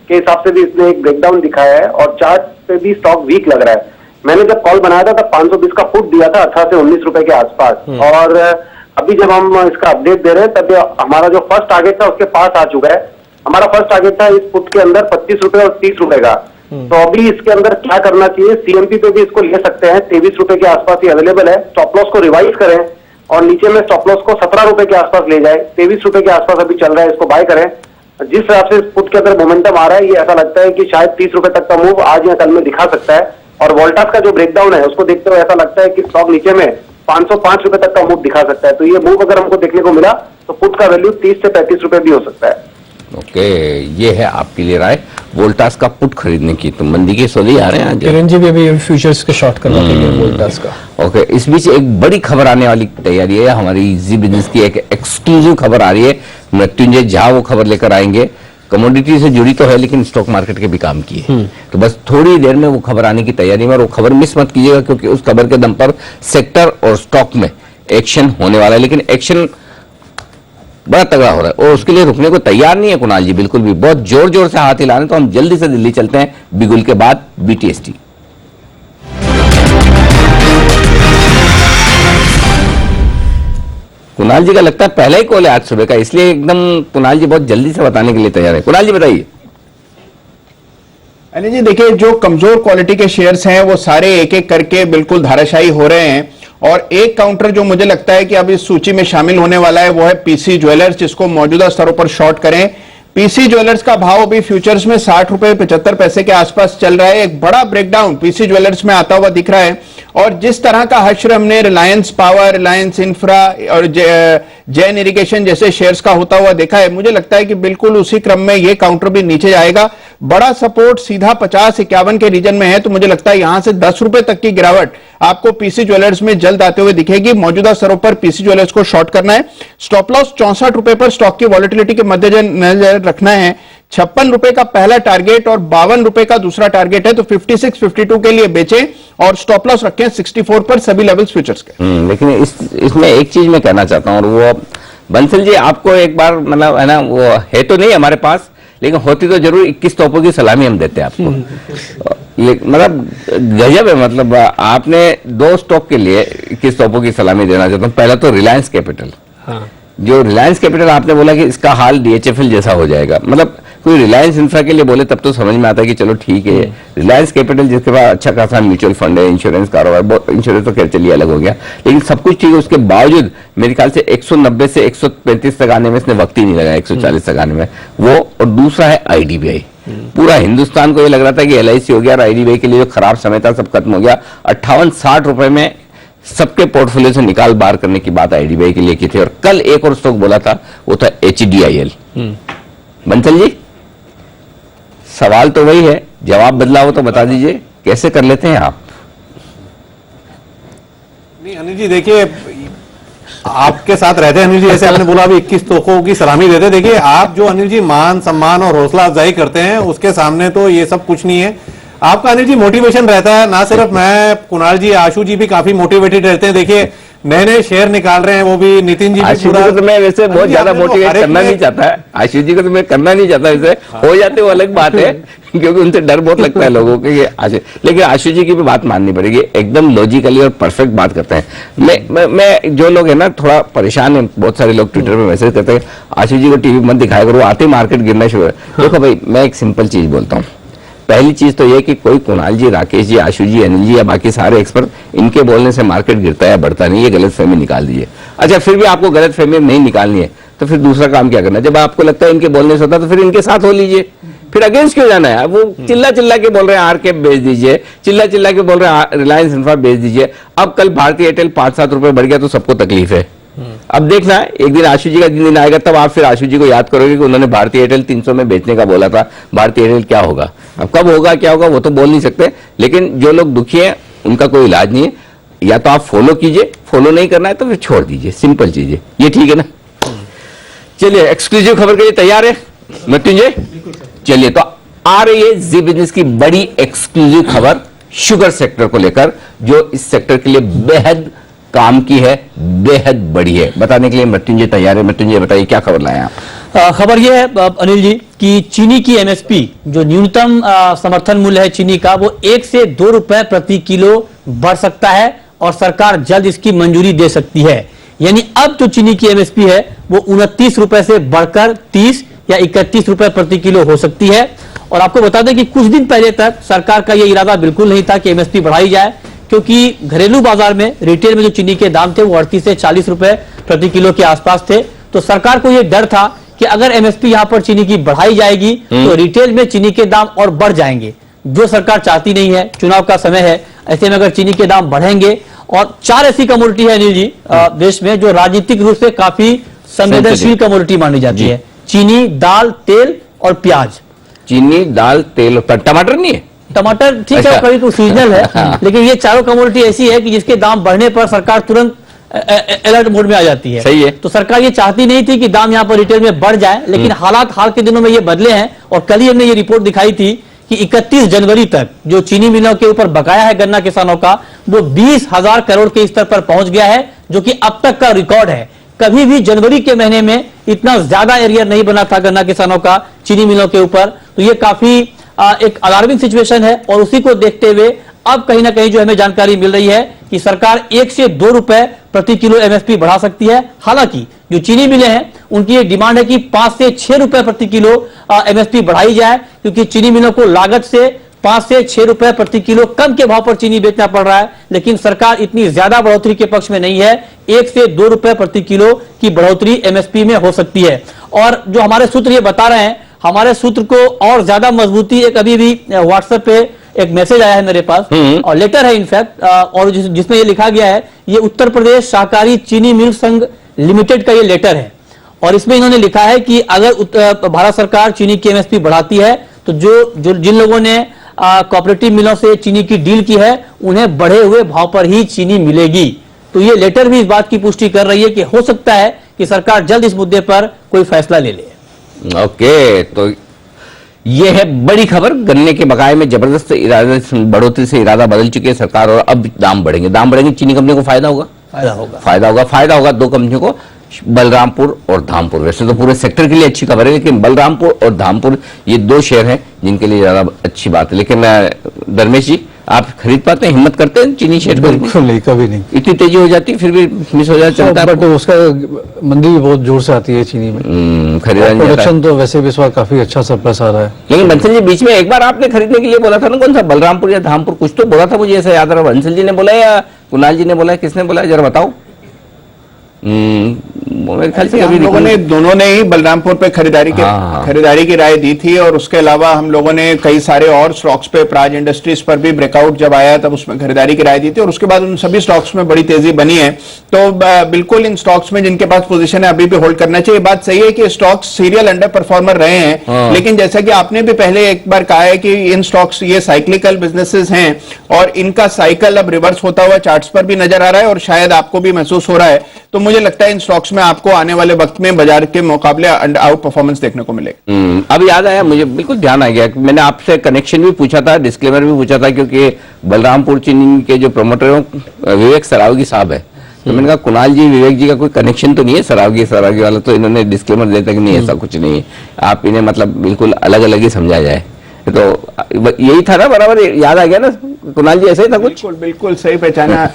के हिसाब से भी इसने एक ब्रेकडाउन दिखाया है और चार्ट पे भी स्टॉक वीक लग रहा है। मैंने जब कॉल बनाया था तब 520 का पुट दिया था 18 से 19 रुपए के आसपास, और अभी जब हम इसका अपडेट दे रहे हैं तब हमारा जो फर्स्ट टारगेट था उसके पास आ चुका है। हमारा फर्स्ट टारगेट था इस पुट के अंदर 25 रुपए और 30 रुपए का। तो अभी इसके अंदर क्या करना चाहिए, सीएमपी पे भी इसको ले सकते हैं, 23 रुपए के आसपास ही अवेलेबल है। स्टॉप लॉस को रिवाइज करें और नीचे में स्टॉप लॉस को 17 रुपए के आसपास ले जाए। 23 रुपए के आसपास अभी चल रहा है, इसको बाय करें। जिस हिसाब से पुट के अंदर मोमेंटम आ रहा है, ये ऐसा लगता है कि शायद 30 रुपए तक का मूव आज या कल में दिखा सकता है। और वोल्टास का जो ब्रेकडाउन है उसको देखते हुए ऐसा लगता है कि स्टॉक नीचे में 505 रुपए तक का मूव दिखा सकता है। तो ये मूव अगर हमको देखने को मिला तो पुट का वैल्यू 30 से 35 रुपए भी हो सकता है। ओके, ये है आपके लिए राय वोल्टास का पुट खरीदने की। तो मंदी के सोले आ रहे हैं आज। किरण जी भी अभी फ्यूचर्स के शॉर्ट करवा देंगे वोल्टास का। ओके, इस बीच एक बड़ी खबर आने वाली तैयारी है। हमारी जी बिजनेस की एक एक्सक्लूसिव खबर आ रही है। मृत्युंजय झा वो खबर लेकर आएंगे। कमोडिटी से जुड़ी तो है लेकिन स्टॉक मार्केट के भी काम की है। तो बस थोड़ी देर में वो खबर आने की तैयारी में, और वो खबर मिस मत कीजिएगा क्योंकि उस खबर के दम पर सेक्टर और स्टॉक में एक्शन होने वाला है। लेकिन एक्शन बड़ा तगड़ा हो रहा है और उसके लिए रुकने को तैयार नहीं है कुणाल जी, बिल्कुल भी। बहुत जोर जोर से हाथ हिला रहे हैं। तो हम जल्दी से दिल्ली चलते हैं बिगुल के बाद बीटीएसटी। कुणाल जी का लगता है पहला ही कॉल है आज सुबह का, इसलिए एकदम कुणाल जी बहुत जल्दी से बताने के लिए तैयार है। कुणाल जी बताइए। अनिल जी देखिए, जो कमजोर क्वालिटी के शेयर्स हैं वो सारे एक एक करके बिल्कुल धाराशायी हो रहे हैं। और एक काउंटर जो मुझे लगता है कि अब इस सूची में शामिल होने वाला है वो है पीसी ज्वेलर्स, जिसको मौजूदा स्तरों पर शॉर्ट करें। पीसी ज्वेलर्स का भाव अभी फ्यूचर्स में 60 रुपए 75 पैसे के आसपास चल रहा है। एक बड़ा ब्रेकडाउन पीसी ज्वेलर्स में आता हुआ दिख रहा है। और जिस तरह का हश्र हमने रिलायंस पावर, रिलायंस इंफ्रा और जैन इरिगेशन जैसे शेयर्स का होता हुआ देखा है, मुझे लगता है कि बिल्कुल उसी क्रम में ये काउंटर भी नीचे जाएगा। बड़ा सपोर्ट सीधा 50-51 के रीजन में है। तो मुझे लगता है यहां से 10 रुपए तक की गिरावट आपको पीसी ज्वेलर्स में जल्द आते हुए दिखेगी। मौजूदा स्तरों पर पीसी ज्वेलर्स को शॉर्ट करना है। स्टॉप लॉस 64 रुपए पर स्टॉक की वॉलेटिलिटी के मद्देनजर रखना है। 56 रुपए का पहला टारगेट और 52 रुपए का दूसरा टारगेट है। तो 56-52 के लिए बेचें और स्टॉप लॉस रखें 64 पर सभी लेवल्स फ्यूचर्स के। लेकिन इसमें एक चीज मैं कहना चाहता हूं, और वो बंसल जी आपको एक बार मतलब है ना, वो है तो नहीं हमारे पास, लेकिन होती तो जरूर 21 तोपों की सलामी हम देते हैं आपको। मतलब गजब है। मतलब आपने 2 स्टॉक के लिए 21 तोपों की सलामी देना चाहता हूं। पहला तो रिलायंस कैपिटल। हाँ। जो रिलायंस कैपिटल आपने बोला कि इसका हाल डीएचएफएल जैसा हो जाएगा, मतलब कोई रिलायंस इंफ्रा के लिए बोले तब तो समझ में आता है कि चलो ठीक है। रिलायंस कैपिटल जिसके पास अच्छा खासा म्यूचुअल फंड है, इंश्योरेंस कारोबार, इंश्योरेंस तो खैर चलिए अलग हो गया, लेकिन सब कुछ ठीक है। उसके बावजूद मेरे ख्याल से 190 से 135 तक आने में इसने वक्त ही नहीं लगा, 140 तक आने में वो। और दूसरा है आईडीबीआई। पूरा हिंदुस्तान को ये लग रहा था कि एलआईसी हो गया और आईडीबीआई के लिए जो खराब समय था सब खत्म हो गया। 58-60 रुपए में सबके पोर्टफोलियो से निकाल बाहर करने की बात आईडीबीआई के लिए की थी। और कल एक और स्टॉक बोला था, वो था एचडीआईएल। बंसल जी सवाल तो वही है, जवाब बदला हो तो बता दीजिए, कैसे कर लेते हैं आप? नहीं अनिल जी देखिए, आपके साथ रहते हैं अनिल जी, जैसे आपने बोला अभी 21 तोपों की सलामी देते। देखिए आप जो अनिल जी मान सम्मान और हौसला अफजाई करते हैं उसके सामने तो ये सब कुछ नहीं है। आपका अनिल जी मोटिवेशन रहता है, ना सिर्फ मैं, कुणाल जी, आशु जी भी काफी मोटिवेटेड रहते हैं। देखिए नए नए शेयर निकाल रहे हैं, वो भी नितिन जी भी। आशु जी को तो मैं वैसे बहुत ज्यादा मोटिवेट करना नहीं चाहता है। आशु जी को तो मैं करना नहीं चाहता, वैसे हो जाते वो अलग बात है क्योंकि उनसे डर बहुत लगता है लोगों को कि लेकिन आशु जी की भी बात माननी पड़ेगी, एकदम लॉजिकली और परफेक्ट बात करते हैं। मैं जो लोग है ना थोड़ा परेशान है, बहुत सारे लोग ट्विटर पे मैसेज करते हैं आशु जी को टीवी मत दिखाया करो, आते मार्केट गिरना शुरू है। देखो भाई, मैं एक सिंपल चीज बोलता हूँ। पहली चीज तो ये कि कोई कुणाल जी, राकेश जी, आशु जी, अनिल जी या बाकी सारे एक्सपर्ट, इनके बोलने से मार्केट गिरता है बढ़ता नहीं, ये गलत फहमी निकाल दीजिए। अच्छा, फिर भी आपको गलत फहमी नहीं निकालनी है तो फिर दूसरा काम क्या करना है? जब आपको लगता है इनके बोलने से होता तो फिर इनके साथ हो लीजिए, फिर अगेंस्ट क्यों जाना है? वो चिल्ला चिल्ला के बोल रहे हैं आर कैप बेच दीजिए, चिल्ला चिल्ला के बोल रहे हैं रिलायंस इंफ्रा बेच दीजिए। अब कल भारतीय एयरटेल 5-7 रुपए बढ़ गया तो सबको तकलीफ है। अब देखना है, एक दिन आशु जी का दिन आएगा तब आप फिर आशु जी को याद करोगे कि उन्होंने भारतीय एयरटेल 300 में बेचने का बोला था। भारतीय एयरटेल क्या होगा, अब कब होगा क्या होगा वो तो बोल नहीं सकते, लेकिन जो लोग दुखी हैं उनका कोई इलाज नहीं है। या तो आप फॉलो कीजिए, फॉलो नहीं करना है तो फिर छोड़ दीजिए, सिंपल चीज है ये, ठीक है ना? चलिए एक्सक्लूसिव खबर के लिए तैयार है मृत्युंजय? चलिए, तो आ रही है जी बिजनेस की बड़ी एक्सक्लूसिव खबर शुगर सेक्टर को लेकर, जो इस सेक्टर के लिए बेहद काम की है, बेहद बड़ी है। बताने के लिए मृत्युंजय तैयार है। मृत्युंजय बताइए क्या खबर लाए आप? खबर यह है अनिल जी कि चीनी की एमएसपी, जो न्यूनतम समर्थन मूल्य है चीनी का, वो 1 से 2 रुपए प्रति किलो बढ़ सकता है और सरकार जल्द इसकी मंजूरी दे सकती है। यानी अब जो चीनी की एमएसपी है वो 29 रुपए से बढ़कर 30 या 31 रुपए प्रति किलो हो सकती है। और आपको बता दें कि कुछ दिन पहले तक सरकार का यह इरादा बिल्कुल नहीं था कि एमएसपी बढ़ाई जाए, क्योंकि घरेलू बाजार में, रिटेल में जो चीनी के दाम थे वो 38 से 40 रुपए प्रति किलो के आसपास थे। तो सरकार को यह डर था कि कि अगर एमएसपी यहां पर चीनी की बढ़ाई जाएगी तो रिटेल में चीनी के दाम और बढ़ जाएंगे, जो सरकार चाहती नहीं है। चुनाव का समय है, ऐसे में अगर चीनी के दाम बढ़ेंगे, और 4 ऐसी कमोडिटी है अनिल जी देश में जो राजनीतिक रूप से काफी संवेदनशील कमोडिटी मानी जाती है, चीनी, दाल, तेल और प्याज। चीनी, दाल, तेल और टमाटर नहीं है? टमाटर ठीक है, कभी तो सीजनल है, लेकिन ये चारों कमोडिटी ऐसी है कि जिसके दाम बढ़ने पर सरकार तुरंत अलर्ट मोड में आ जाती है। सही है। तो सरकार ये चाहती नहीं थी कि दाम यहाँ पर रिटेल में बढ़ जाए, लेकिन हालात हाल के दिनों में ये बदले हैं। और कल ही हमने ये रिपोर्ट दिखाई थी कि 31 जनवरी तक जो चीनी मिलों के ऊपर बकाया है गन्ना किसानों का, वो 20,000 करोड़ के स्तर पर पहुंच गया है, जो कि अब तक का रिकॉर्ड है। कभी भी जनवरी के महीने में इतना ज्यादा एरियर नहीं बना था गन्ना किसानों का चीनी मिलों के ऊपर। तो ये काफी एक अलार्मिंग सिचुएशन है, और उसी को देखते हुए अब कहीं ना कहीं जो हमें जानकारी मिल रही है कि सरकार 1 से 2 रुपए प्रति किलो एमएसपी बढ़ा सकती है। हालांकि जो चीनी मिलें हैं उनकी एक डिमांड है कि 5 से 6 रुपए प्रति किलो एमएसपी बढ़ाई जाए, क्योंकि चीनी मिलों को लागत से 5 से 6 रुपए प्रति किलो कम के भाव पर चीनी बेचना पड़ रहा है। लेकिन सरकार इतनी ज्यादा बढ़ोतरी के पक्ष में नहीं है, 1 से 2 रुपए प्रति किलो की बढ़ोतरी एमएसपी में हो सकती है। और जो हमारे सूत्र ये बता रहे हैं, हमारे सूत्र को और ज्यादा मजबूती, एक अभी भी व्हाट्सएप पे एक मैसेज आया है मेरे पास और लेटर है इनफैक्ट, और जिसमें ये लिखा गया है, ये उत्तर प्रदेश सहकारी चीनी मिल संघ लिमिटेड का ये लेटर है, और इसमें इन्होंने लिखा है कि अगर भारत सरकार चीनी की एमएसपी बढ़ाती है तो जिन लोगों ने कोऑपरेटिव मिलों से चीनी की डील की है उन्हें बढ़े हुए भाव पर ही चीनी मिलेगी। तो ये लेटर भी इस बात की पुष्टि कर रही है कि हो सकता है कि सरकार जल्द इस मुद्दे पर कोई फैसला ले ले। ओके, तो ये है बड़ी खबर। गन्ने के बकाये में जबरदस्त बढ़ोतरी से इरादा बदल चुकी है सरकार, और अब दाम बढ़ेंगे। चीनी कंपनी को फायदा होगा 2 कंपनियों को, बलरामपुर और धामपुर। वैसे तो पूरे सेक्टर के लिए अच्छी खबर है, लेकिन बलरामपुर और धामपुर ये 2 शेयर हैं जिनके लिए ज्यादा अच्छी बात है। लेकिन धर्मेश जी, आप खरीद पाते हैं, हिम्मत करते हैं चीनी शेयर? बिल्कुल नहीं, कभी नहीं। इतनी तेजी हो जाती फिर भी मिस हो जाता है। बट उसका मंदी भी बहुत जोर से आती है चीनी में, प्रोडक्शन तो वैसे भी इस बार काफी अच्छा सरप्लस आ रहा है। लेकिन बंसल जी, बीच में एक बार आपने खरीदने के लिए बोला था ना, कौन सा बलरामपुर या धामपुर, कुछ तो बोला था, मुझे ऐसा याद आ रहा है। बंसल जी ने बोला या कुणाल जी ने बोला, किसने बोला, जरा बताओ। मेरे ख्याल से हम लोगों ने दोनों ने ही बलरामपुर पे खरीदारी की राय दी थी, और उसके अलावा हम लोगों ने कई सारे और स्टॉक्स पे, प्राज इंडस्ट्रीज पर भी ब्रेकआउट जब आया तब उसमें खरीदारी की राय दी थी, और उसके बाद उन सभी स्टॉक्स में बड़ी तेजी बनी है। तो बिल्कुल इन स्टॉक्स में जिनके पास पोजीशन है अभी भी होल्ड करना चाहिए। बात सही है कि स्टॉक्स सीरियल अंडर परफॉर्मर रहे हैं, लेकिन जैसा कि आपने भी पहले एक बार कहा है कि इन स्टॉक्स ये साइक्लिकल बिजनेसेस हैं, और इनका साइकिल अब रिवर्स होता हुआ चार्ट्स पर भी नजर आ रहा है, और शायद आपको भी महसूस हो रहा है। तो मुझे लगता है इन स्टॉक्स में आपको आने वाले वक्त में बाजार के मुकाबले आउट परफॉर्मेंस देखने को मिलेगा। अब याद आया, मुझे बिल्कुल ध्यान आ गया, मैंने आपसे कनेक्शन भी पूछा था, डिस्क्लेमर भी पूछा था, क्योंकि बलरामपुर चीनी के जो प्रमोटर हैं विवेक सरावगी साहब है, तो मैंने कहा कुणाल जी, विवेक जी का कोई कनेक्शन तो नहीं है सरावगी वाला? तो इन्होंने डिस्क्लेमर देता कि नहीं, ऐसा कुछ नहीं है, आप इन्हें मतलब बिल्कुल अलग अलग ही समझा जाए। तो यही था ना, बराबर याद आ गया ना कुणाल जी, ऐसे ही था कुछ? बिल्कुल सही पहचाना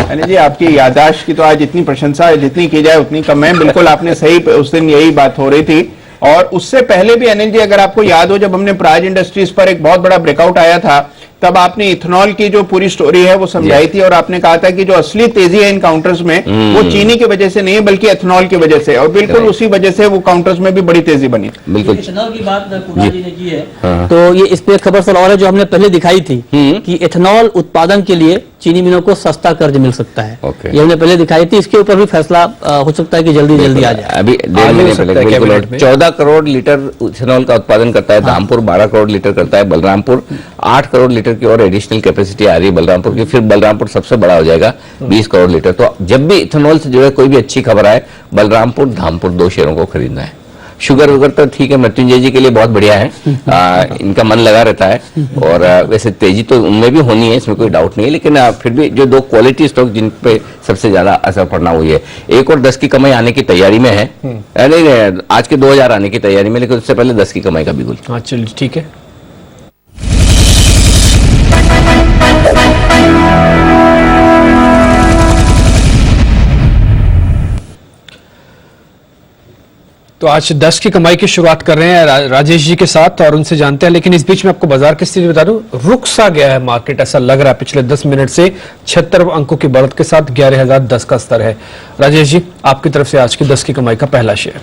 अनिल जी। आपकी याददाश्त की तो आज इतनी प्रशंसा है, जितनी की जाए उतनी कम है। बिल्कुल आपने सही, उस दिन यही बात हो रही थी। और उससे पहले भी अनिल जी, अगर आपको याद हो, जब हमने प्राज इंडस्ट्रीज पर एक बहुत बड़ा ब्रेकआउट आया था, तब आपने इथेनॉल की जो पूरी स्टोरी है वो समझाई थी, और आपने कहा था कि जो असली तेजी है इन काउंटर्स में वो चीनी की वजह से नहीं है, बल्कि इथेनॉल की वजह से, और बिल्कुल उसी वजह से वो काउंटर्स में भी बड़ी तेजी बनी। बिल्कुल इथेनॉल की बात कुणाल जी ने की है, तो ये इस पे खबर और है जो हमने पहले दिखाई थी कि इथेनॉल उत्पादन के लिए चीनी मिलों को सस्ता कर्ज मिल सकता है। ये हमने पहले दिखाई थी, इसके ऊपर भी फैसला हो सकता है कि जल्दी आ जाए। अभी 1.5 महीने पहले 14 करोड़ लीटर इथेनॉल का उत्पादन करता है धामपुर, 12 करोड़ लीटर करता है बलरामपुर, 8 करोड़ लीटर की और एडिशनल कैपेसिटी आ रही है बलरामपुर की। फिर बलरामपुर सबसे बड़ा हो जाएगा 20 करोड़ लीटर। तो जब भी इथेनॉल से जुड़े कोई भी अच्छी खबर आए, बलरामपुर धामपुर 2 शेयरों को खरीदना है। शुगर वगैरह तो ठीक है, मृत्युंजय जी के लिए बहुत बढ़िया है, इनका मन लगा रहता है, और वैसे तेजी तो उनमें भी होनी है, इसमें कोई डाउट नहीं है। लेकिन फिर भी जो 2 क्वालिटी स्टॉक जिन पे सबसे ज्यादा असर पड़ना हुई है, एक और 10 की कमाई आने की तैयारी में है, नहीं आज के 2000 आने की तैयारी में, लेकिन उससे पहले 10 की कमाई का बिल्कुल। हाँ चलिए ठीक है। तो आज 10 की कमाई की शुरुआत कर रहे हैं राजेश जी के साथ, और उनसे जानते हैं। लेकिन इस बीच में आपको बाजार की स्थिति बता दूं, रुक सा गया है मार्केट, ऐसा लग रहा है पिछले 10 मिनट से 76 अंकों की बढ़त के साथ 11,010 का स्तर है। राजेश जी, आपकी तरफ से आज की 10 की कमाई का पहला शेयर।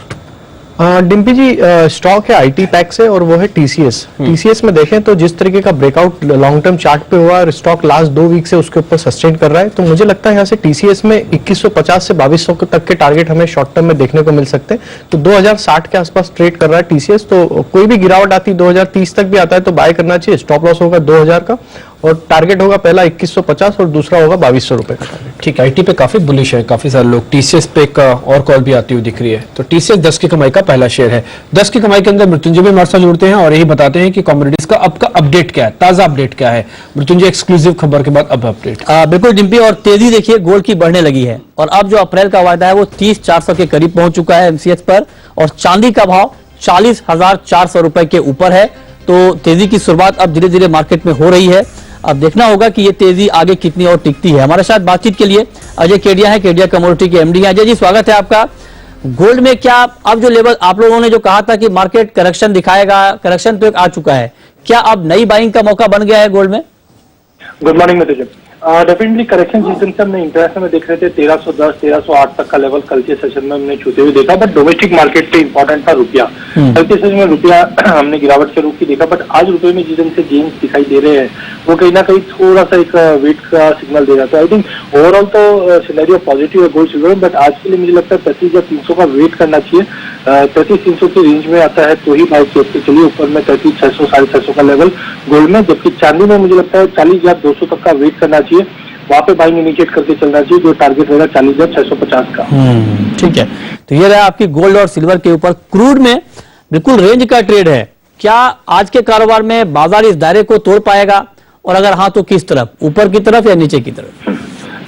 डिम्पी जी, स्टॉक है आईटी पैक से और वो है टीसीएस। टीसीएस में देखें तो जिस तरीके का ब्रेकआउट लॉन्ग टर्म चार्ट पे हुआ और स्टॉक लास्ट 2 वीक से उसके ऊपर सस्टेन कर रहा है, तो मुझे लगता है यहाँ से टीसीएस में 2150 से 2200 तक के टारगेट हमें शॉर्ट टर्म में देखने को मिल सकते हैं। तो 2060 के आसपास ट्रेड कर रहा है टीसीएस, तो कोई भी गिरावट आती 2030 तक भी आता है तो बाय करना चाहिए। स्टॉप लॉस होगा 2000 का और टारगेट होगा पहला 2150 और दूसरा होगा 2200 रुपए का टारगेट। ठीक है, आईटी पे काफी बुलिश है काफी सारे लोग। टीसीएस पे एक और कॉल भी आती हुई दिख रही है, तो टीसीएस 10 की कमाई का पहला शेयर है। 10 की कमाई के अंदर मृत्युंजय भी हमारे साथ जुड़ते हैं और यही बताते हैं कि कमोडिटीज का अब का अपडेट क्या है, ताजा अपडेट क्या है। मृत्युंजय, एक्सक्लूसिव खबर के बाद अब अपडेट। बिल्कुल डिम्पी, और तेजी देखिए गोल्ड की बढ़ने लगी है और अब जो अप्रैल का वायदा है वो 30,400 के करीब पहुंच चुका है एमसीएक्स पर, और चांदी का भाव 40,400 रुपए के ऊपर है। तो तेजी की शुरुआत अब धीरे धीरे मार्केट में हो रही है। अब देखना होगा कि ये तेजी आगे कितनी और टिकती है। हमारे साथ बातचीत के लिए अजय केडिया है, केडिया कमोडिटी के एमडी हैं। अजय जी, स्वागत है आपका। गोल्ड में क्या अब जो लेवल आप लोगों ने जो कहा था कि मार्केट करेक्शन दिखाएगा, करेक्शन तो एक आ चुका है, क्या अब नई बाइंग का मौका बन गया है गोल्ड में? गुड मॉर्निंग मित्रों, डेफिनेटली करेक्शन जिस दिन से हमने इंटरनेशनल में देख रहे थे 1310 1308 तक का लेवल कल के सेशन में हमने छूते हुए देखा, बट डोमेस्टिक मार्केट पे इंपॉर्टेंट था रुपया। कल के सेशन में रुपया हमने गिरावट के रूप की देखा, बट आज रुपये में जिस दिन से गेन्स दिखाई दे रहे हैं वो कहीं ना कहीं थोड़ा सा एक वेट का सिग्नल दे रहा था। आई थिंक ओवरऑल तो सिनेरियो पॉजिटिव है गोल्ड सिल्वर, बट आज के लिए मुझे लगता है 33,300 का वेट करना चाहिए। 33,300 की रेंज में आता है तो ही बाय करते चलिए। ऊपर में 33,600 650 का लेवल गोल्ड में, जबकि चांदी में मुझे लगता है 40,200 तक का वेट करना चाहिए। वहां पे बाइंग इनिशिएट करके चलना चाहिए, जो टारगेट रहेगा 40,650 का। ठीक है, तो ये रहा आपकी गोल्ड और सिल्वर के ऊपर। क्रूड में बिल्कुल रेंज का ट्रेड है, क्या आज के कारोबार में बाजार इस दायरे को तोड़ पाएगा, और अगर हाँ तो किस तरफ, ऊपर की तरफ या नीचे की तरफ?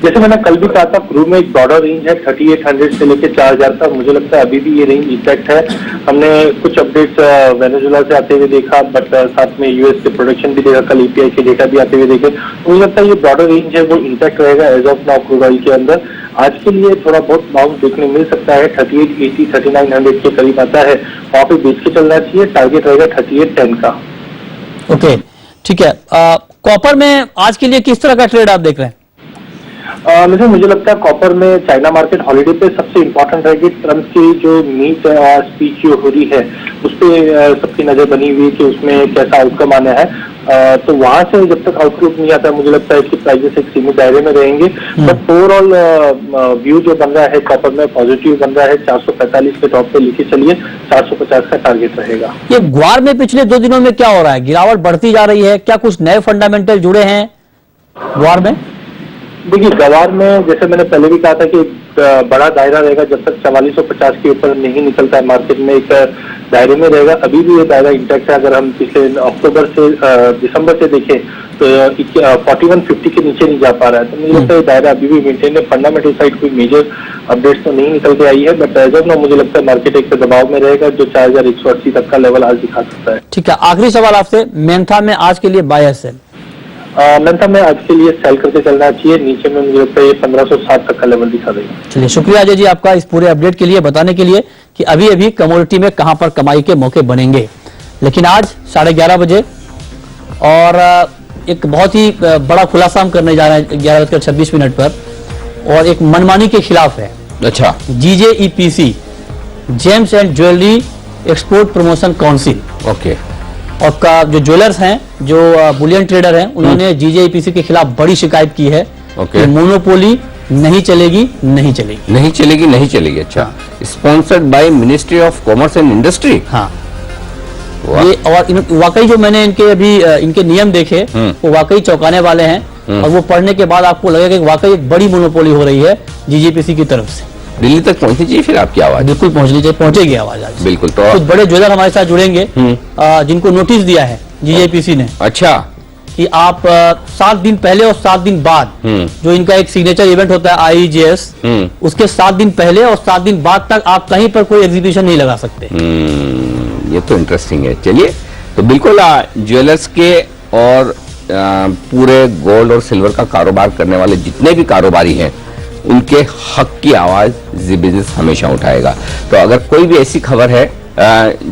जैसे मैंने कल भी कहा था, क्रूड में एक ब्रॉडर रेंज है 3800 से लेकर 4000 तक। मुझे लगता है अभी भी ये रेंज इंटैक्ट है। हमने कुछ अपडेट्स वेनेजुएला से आते हुए देखा, बट साथ में यूएस के प्रोडक्शन भी देखा, कल ईपीआई के डेटा भी आते हुए देखे। तो मुझे लगता है ये ब्रॉडर रेंज है वो इंटैक्ट रहेगा as of now crude oil के अंदर। आज के लिए थोड़ा बहुत बाउंस देखने मिल सकता है, 3880 3900 के करीब आता है, वहां पे बेच के चलना चाहिए। टारगेट रहेगा 3810 का। ओके, ठीक है। कॉपर में आज के लिए किस तरह का ट्रेड आप देख रहे हैं? मुझे लगता है कॉपर में चाइना मार्केट हॉलिडे पे सबसे इम्पोर्टेंट रहेगी। ट्रम्प की जो मीट और स्पीच जो हो रही है उस पर सबकी नजर बनी हुई है कि उसमें कैसा आउटकम आना है। तो वहां से जब तक आउटलुक नहीं आता, मुझे लगता है इसकी प्राइसेस एक सीमित दायरे में रहेंगे। बट ओवरऑल व्यू जो बन रहा है कॉपर में पॉजिटिव बन रहा है। 445 के टॉप पे लेके चलिए, 450 का टारगेट रहेगा। ये ग्वार में पिछले 2 दिनों में क्या हो रहा है? गिरावट बढ़ती जा रही है, क्या कुछ नए फंडामेंटल जुड़े हैं ग्वार में? देखिए, गवार में जैसे मैंने पहले भी कहा था कि बड़ा दायरा रहेगा जब तक 4450 के ऊपर नहीं निकलता है, मार्केट में एक दायरे में रहेगा। अभी भी ये दायरा इंटैक्ट है। अगर हम पिछले अक्टूबर से दिसंबर से देखें तो 4150 के नीचे नहीं जा पा रहा है। तो मुझे लगता है दायरा अभी भी मेंटेन है। फंडामेंटल साइड कोई मेजर अपडेट्स तो नहीं निकल के आई है, बट एज ऑफ नाउ मुझे लगता है मार्केट एक दबाव में रहेगा जो 4180 तक का लेवल आज दिखा सकता है। ठीक है, आखिरी सवाल आपसे, मेंथा में आज के लिए बाय या सेल? मेंथा में आज के लिए सेल करके चलना चाहिए। नीचे में मुझे लगता है ये 1560 तक का लेवल दिखा देगा। चलिए, शुक्रिया अजय जी आपका इस पूरे अपडेट के लिए, बताने के लिए कि अभी अभी कमोडिटी में कहां पर कमाई के मौके बनेंगे। लेकिन आज 11:30 बजे और एक बहुत ही बड़ा खुलासा हम करने जा रहे हैं 11:26 पर, और एक मनमानी के खिलाफ है। अच्छा, GJEPC, James and jewellery export promotion council, okay, और का जो ज्वेलर्स हैं, जो बुलियन ट्रेडर हैं, उन्होंने GJEPC के खिलाफ बड़ी शिकायत की है कि मोनोपोली नहीं चलेगी, नहीं चलेगी, नहीं चलेगी, नहीं चलेगी। अच्छा, sponsored by ministry of commerce and industry. हाँ, ये और वाकई जो मैंने इनके अभी इनके नियम देखे वो वाकई चौंकाने वाले हैं, और वो पढ़ने के बाद आपको लगेगा कि वाकई एक बड़ी मोनोपोली हो रही है GJEPC की तरफ से। दिल्ली तक पहुंचनी चाहिए फिर आपकी आवाज। बिल्कुल पहुंचनी चाहिए, पहुंचेगी आवाज आज। बिल्कुल। तो कुछ बड़े ज्वेलर हमारे साथ जुड़ेंगे जिनको नोटिस दिया है GJEPC ने। अच्छा, कि आप 7 दिन पहले और 7 दिन बाद जो इनका एक सिग्नेचर इवेंट होता है IEGS, उसके 7 दिन पहले और 7 दिन बाद तक आप कहीं पर कोई एग्जीबिशन नहीं लगा सकते। ये तो इंटरेस्टिंग है। चलिए, तो बिल्कुल ज्वेलर्स के और पूरे गोल्ड और सिल्वर का कारोबार करने वाले जितने भी कारोबारी हैं उनके हक की आवाज जी बिजनेस हमेशा उठाएगा। तो अगर कोई भी ऐसी खबर है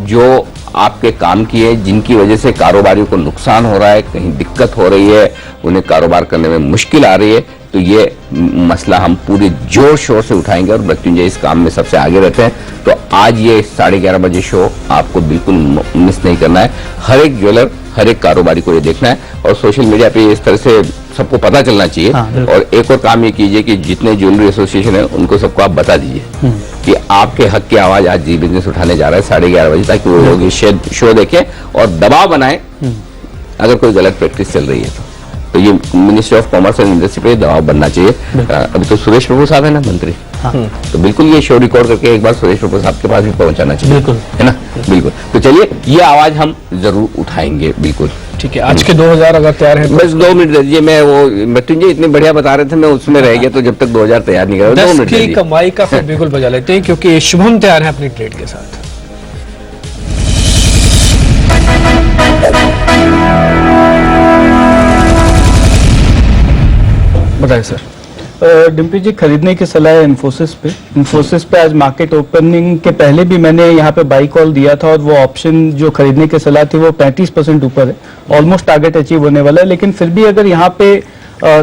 जो आपके काम की है, जिनकी वजह से कारोबारियों को नुकसान हो रहा है, कहीं दिक्कत हो रही है, उन्हें कारोबार करने में मुश्किल आ रही है, तो ये मसला हम पूरे जोर शोर से उठाएंगे और मृत्युंजय इस काम में सबसे आगे रहते हैं। तो आज ये 11:30 बजे शो आपको बिल्कुल मिस नहीं करना है। हर एक ज्वेलर, हर एक कारोबारी को ये देखना है और सोशल मीडिया पे इस तरह से सबको पता चलना चाहिए। और एक और काम ये कीजिए कि जितने ज्वेलरी एसोसिएशन है उनको सबको आप बता दीजिए कि आपके हक की आवाज आज जी बिजनेस उठाने जा रहा है 11:30 बजे, ताकि वो लोग ये शो देखें और दबाव बनाए अगर कोई गलत प्रैक्टिस चल रही है तो ये ministry of commerce and industry पे दबाव बनना चाहिए। अभी तो सुरेश प्रभु साहब है ना मंत्री, तो बिल्कुल ये शो रिकॉर्ड करके एक बार सुरेश प्रभु साहब के पास भी पहुंचाना चाहिए, बिल्कुल, है ना, बिल्कुल। तो चलिए ये आवाज हम जरूर उठाएंगे, बिल्कुल। ठीक है, आज के 2000 अगर तैयार है बस 2 मिनट दीजिए। मैं वो मृत्युंजय इतने बढ़िया बता रहे थे, मैं उसमें रह गया, तो जब तक 2000 तैयार नहीं करा 2 मिनट की कमाई का फिर बिल्कुल बजा लेते हैं, क्योंकि शुभम तैयार है अपनी ट्रेड के साथ। बताएं सर। डिम्पी जी, खरीदने की सलाह है इन्फोसिस पे आज मार्केट ओपनिंग के पहले भी मैंने यहाँ पे बाई कॉल दिया था और वो ऑप्शन जो खरीदने की सलाह थी वो 35% ऊपर है, ऑलमोस्ट टारगेट अचीव होने वाला है। लेकिन फिर भी अगर यहाँ पे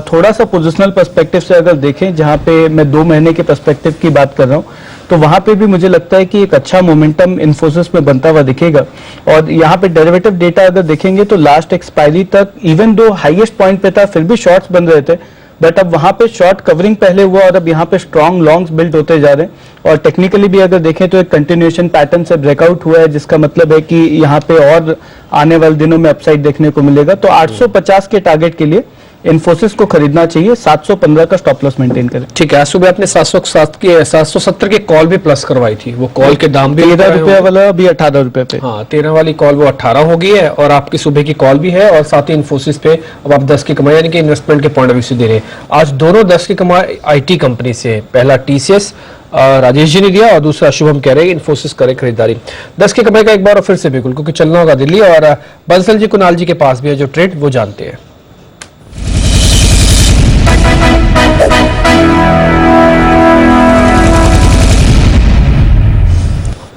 थोड़ा सा पोजिशनल पर्सपेक्टिव से अगर देखें, जहाँ पे मैं 2 महीने के पर्सपेक्टिव की बात कर रहा हूँ, तो वहां पे भी मुझे लगता है कि एक अच्छा मोमेंटम इन्फोसिस में बनता हुआ दिखेगा। और यहाँ पे डेरिवेटिव डेटा अगर देखेंगे तो लास्ट एक्सपायरी तक इवन दो हाईएस्ट पॉइंट पे था फिर भी शॉर्ट्स बन रहे थे, बट अब वहां पे शॉर्ट कवरिंग पहले हुआ और अब यहाँ पे स्ट्रॉन्ग लॉन्ग्स बिल्ड होते जा रहे हैं। और टेक्निकली भी अगर देखें तो एक कंटिन्यूएशन पैटर्न से ब्रेकआउट हुआ है, जिसका मतलब है कि यहाँ पे और आने वाले दिनों में अपसाइड देखने को मिलेगा। तो 850 के टारगेट के लिए इन्फोसिस को खरीदना चाहिए, 715 का स्टॉप लॉस मेंटेन करें। ठीक है, आज सुबह आपने 770 के कॉल भी प्लस करवाई थी, वो कॉल के दाम भी 13 रुपए वाला अभी 18 रुपए पे। हाँ, 13 वाली कॉल वो 18 हो गई है और आपकी सुबह की कॉल भी है और साथ ही इन्फोसिस पे अब आप 10 की कमाई यानी कि इन्वेस्टमेंट के पॉइंट ऑफ व्यू से दे रहे हैं। आज दोनों 10 की कमाई आईटी कंपनी से, पहला टीसीएस राजेश जी ने दिया और दूसरा शुभम कह रहे हैं इन्फोसिस करे खरीदारी। 10 की कमाई का एक बार और फिर से बिल्कुल, क्योंकि चलना होगा दिल्ली और बंसल जी कुणाल जी के पास भी है जो ट्रेड वो जानते हैं।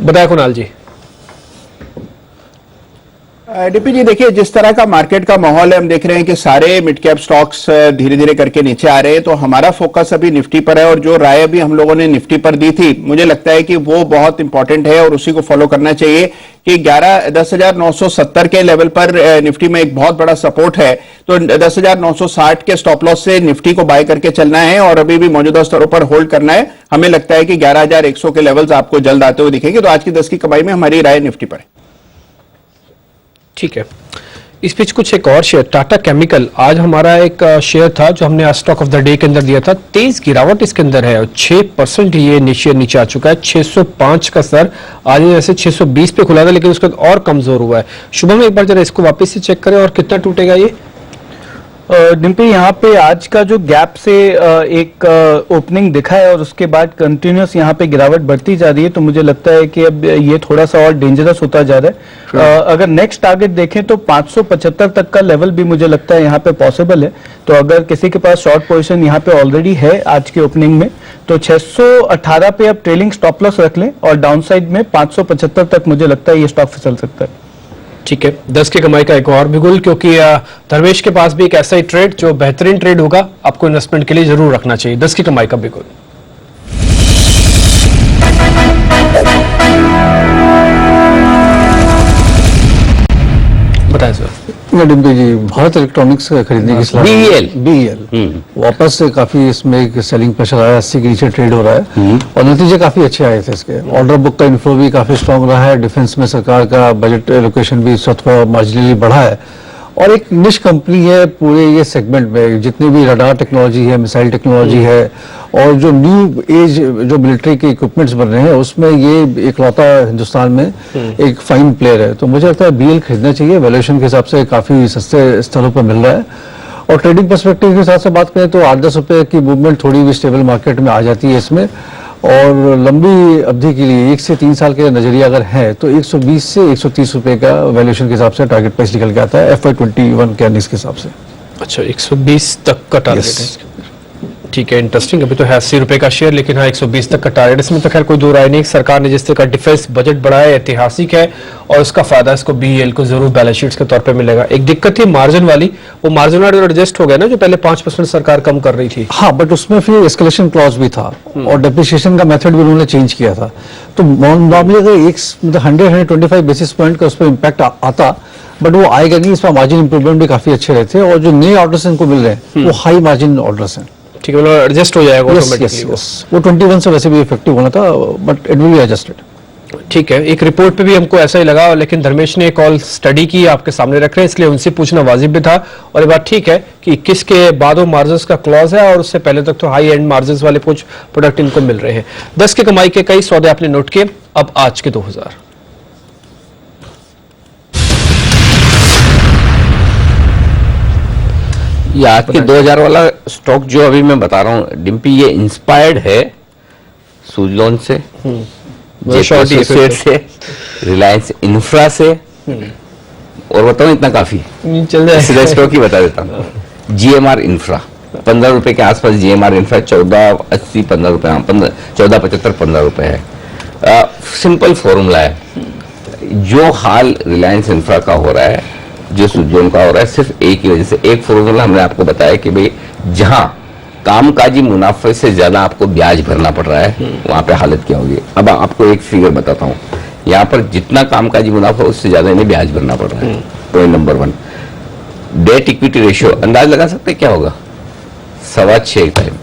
बताया कुणाल जी। डीपी जी, देखिए जिस तरह का मार्केट का माहौल है, हम देख रहे हैं कि सारे मिड कैप स्टॉक्स धीरे धीरे करके नीचे आ रहे हैं। तो हमारा फोकस अभी निफ्टी पर है और जो राय अभी हम लोगों ने निफ्टी पर दी थी, मुझे लगता है कि वो बहुत इंपॉर्टेंट है और उसी को फॉलो करना चाहिए कि 10,970 के लेवल पर निफ्टी में एक बहुत बड़ा सपोर्ट है। तो 10,960 के स्टॉप लॉस से निफ्टी को बाय करके चलना है और अभी भी मौजूदा स्तरों पर होल्ड करना है। हमें लगता है कि 11,100 के लेवल्स आपको जल्द आते हुए दिखेंगे। तो आज की 10 की कमाई में हमारी राय निफ्टी पर है। ठीक है, इस बीच कुछ एक और शेयर, टाटा केमिकल, आज हमारा एक शेयर था जो हमने आज स्टॉक ऑफ द डे के अंदर दिया था, तेज गिरावट इसके अंदर है और 6% ये शेयर नीचे आ चुका है। 605 का सर आज जैसे 620 पे खुला था, लेकिन उसके बाद और कमजोर हुआ है। शुभम एक बार जरा इसको वापस से चेक करें और कितना टूटेगा ये। डिम्पी, यहाँ पे आज का जो गैप से एक ओपनिंग दिखा है और उसके बाद कंटिन्यूस यहाँ पे गिरावट बढ़ती जा रही है, तो मुझे लगता है कि अब ये थोड़ा सा और डेंजरस होता जा रहा है। अगर नेक्स्ट टारगेट देखें तो 575 तक का लेवल भी मुझे लगता है यहाँ पे पॉसिबल है। तो अगर किसी के पास शॉर्ट पोजीशन यहाँ पे ऑलरेडी है आज की ओपनिंग में, तो 618 पे अब ट्रेलिंग स्टॉप लॉस रख लें और डाउन साइड में 575 तक मुझे लगता है ये स्टॉक फिसल सकता है। ठीक है, 10 की कमाई का एक और बिगुल, क्योंकि धर्मेश के पास भी एक ऐसा ही ट्रेड जो बेहतरीन ट्रेड होगा, आपको इन्वेस्टमेंट के लिए जरूर रखना चाहिए। 10 की कमाई का बिगुल। बताएं सर। डिम्पी जी, भारत इलेक्ट्रॉनिक्स खरीदने की सलाह। BEL वापस से काफी इसमें एक सेलिंग प्रेशर आया, 80 के नीचे ट्रेड हो रहा है और नतीजे काफी अच्छे आए थे इसके। ऑर्डर बुक का इन्फ्लो भी काफी स्ट्रॉन्ग रहा है, डिफेंस में सरकार का बजट एलोकेशन भी थोड़ा मार्जिनली बढ़ा है और एक निश कंपनी है पूरे ये सेगमेंट में। जितनी भी रडार टेक्नोलॉजी है, मिसाइल टेक्नोलॉजी है और जो न्यू एज जो मिलिट्री के इक्विपमेंट्स बन रहे हैं, उसमें ये इकलौता हिंदुस्तान में एक फाइन प्लेयर है। तो मुझे लगता है BEL खरीदना चाहिए, वैल्यूएशन के हिसाब से काफी सस्ते स्थलों पर मिल रहा है। और ट्रेडिंग पर्सपेक्टिव के हिसाब से बात करें तो 8-10 रुपए की मूवमेंट थोड़ी भी स्टेबल मार्केट में आ जाती है इसमें। और लंबी अवधि के लिए 1 से 3 साल के नजरिया अगर है तो 120 से 130 रुपए का वैल्यूएशन के हिसाब से टारगेट प्राइस निकल के आता है FY21 के अर्निंग्स के हिसाब से। अच्छा, 120 तक का टारगेट है। ठीक है, इंटरेस्टिंग। अभी तो है 80 रुपए का शेयर, लेकिन हाँ 120 तक का टारगेट, इसमें तो खैर कोई दो राय नहीं। सरकार ने जिस तरह का डिफेंस बजट बढ़ाया है, ऐतिहासिक है, और उसका फायदा इसको बीईएल को जरूर बैलेंस शीट्स के तौर पे मिलेगा। एक दिक्कत थी मार्जिन वाली, वो मार्जिन एडजस्ट हो गया ना, जो पहले 5% सरकार कम कर रही थी। हाँ, बट उसमें फिर एस्केलेशन क्लॉज भी था और डेप्रिसिएशन का मेथड भी उन्होंने चेंज किया था। तो नॉर्मली अगर एक 100-125 बेसिस पॉइंट का उस पर इम्पैक्ट आता, बट वो आएगा नहीं। इस पर मार्जिन इंप्रूवमेंट भी काफी अच्छे रहते हैं, और जो नए ऑर्डर्स इनको मिल रहे हैं वो हाई मार्जिन ऑर्डर्स हैं। ठीक है, मतलब एडजस्ट हो जाएगा Yes, ऑटोमेटिकली। yes. वो 21 से वैसे भी इफेक्टिव होना था, but it will be adjusted. ठीक है, एक रिपोर्ट पे भी हमको ऐसा ही लगा, लेकिन धर्मेश ने एक और स्टडी की आपके सामने रख रहे हैं, इसलिए उनसे पूछना वाजिब भी था। और ये बात ठीक है कि 21 के बाद वो मार्जिन्स का क्लॉज है, और उससे पहले तक तो हाई एंड मार्जिन्स वाले कुछ प्रोडक्ट इनको मिल रहे हैं। 10 की कमाई के कई सौदे आपने नोट किए। अब आज के 2000 ये आज के 2000 वाला स्टॉक जो अभी मैं बता रहा हूँ डिम्पी, ये इंस्पायर्ड है सुजलॉन से, शॉर्ट एसोसिएट से, रिलायंस इंफ्रा से, और बताऊं इतना काफी चल जाए। सीधा स्टॉक ही बता देता हूँ। जीएमआर इंफ्रा 15 रुपए के आसपास, जीएमआर इंफ्रा 14.80 15 रुपए, 14.75 15 रुपए है। सिंपल फॉर्मूला है, जो हाल रिलायंस इंफ्रा का हो रहा है, जो सुजोन का हो रहा है, सिर्फ एक ही वजह से। एक फॉर्मूला हमने आपको बताया कि भाई जहां कामकाजी मुनाफे से ज्यादा आपको ब्याज भरना पड़ रहा है, वहां पे हालत क्या होगी। अब आपको एक फिगर बताता हूँ, यहाँ पर जितना कामकाजी मुनाफा उससे ज्यादा इन्हें ब्याज भरना पड़ रहा है। Point number 1, debt equity ratio अंदाज लगा सकते हैं क्या होगा? 6.25 टाइम।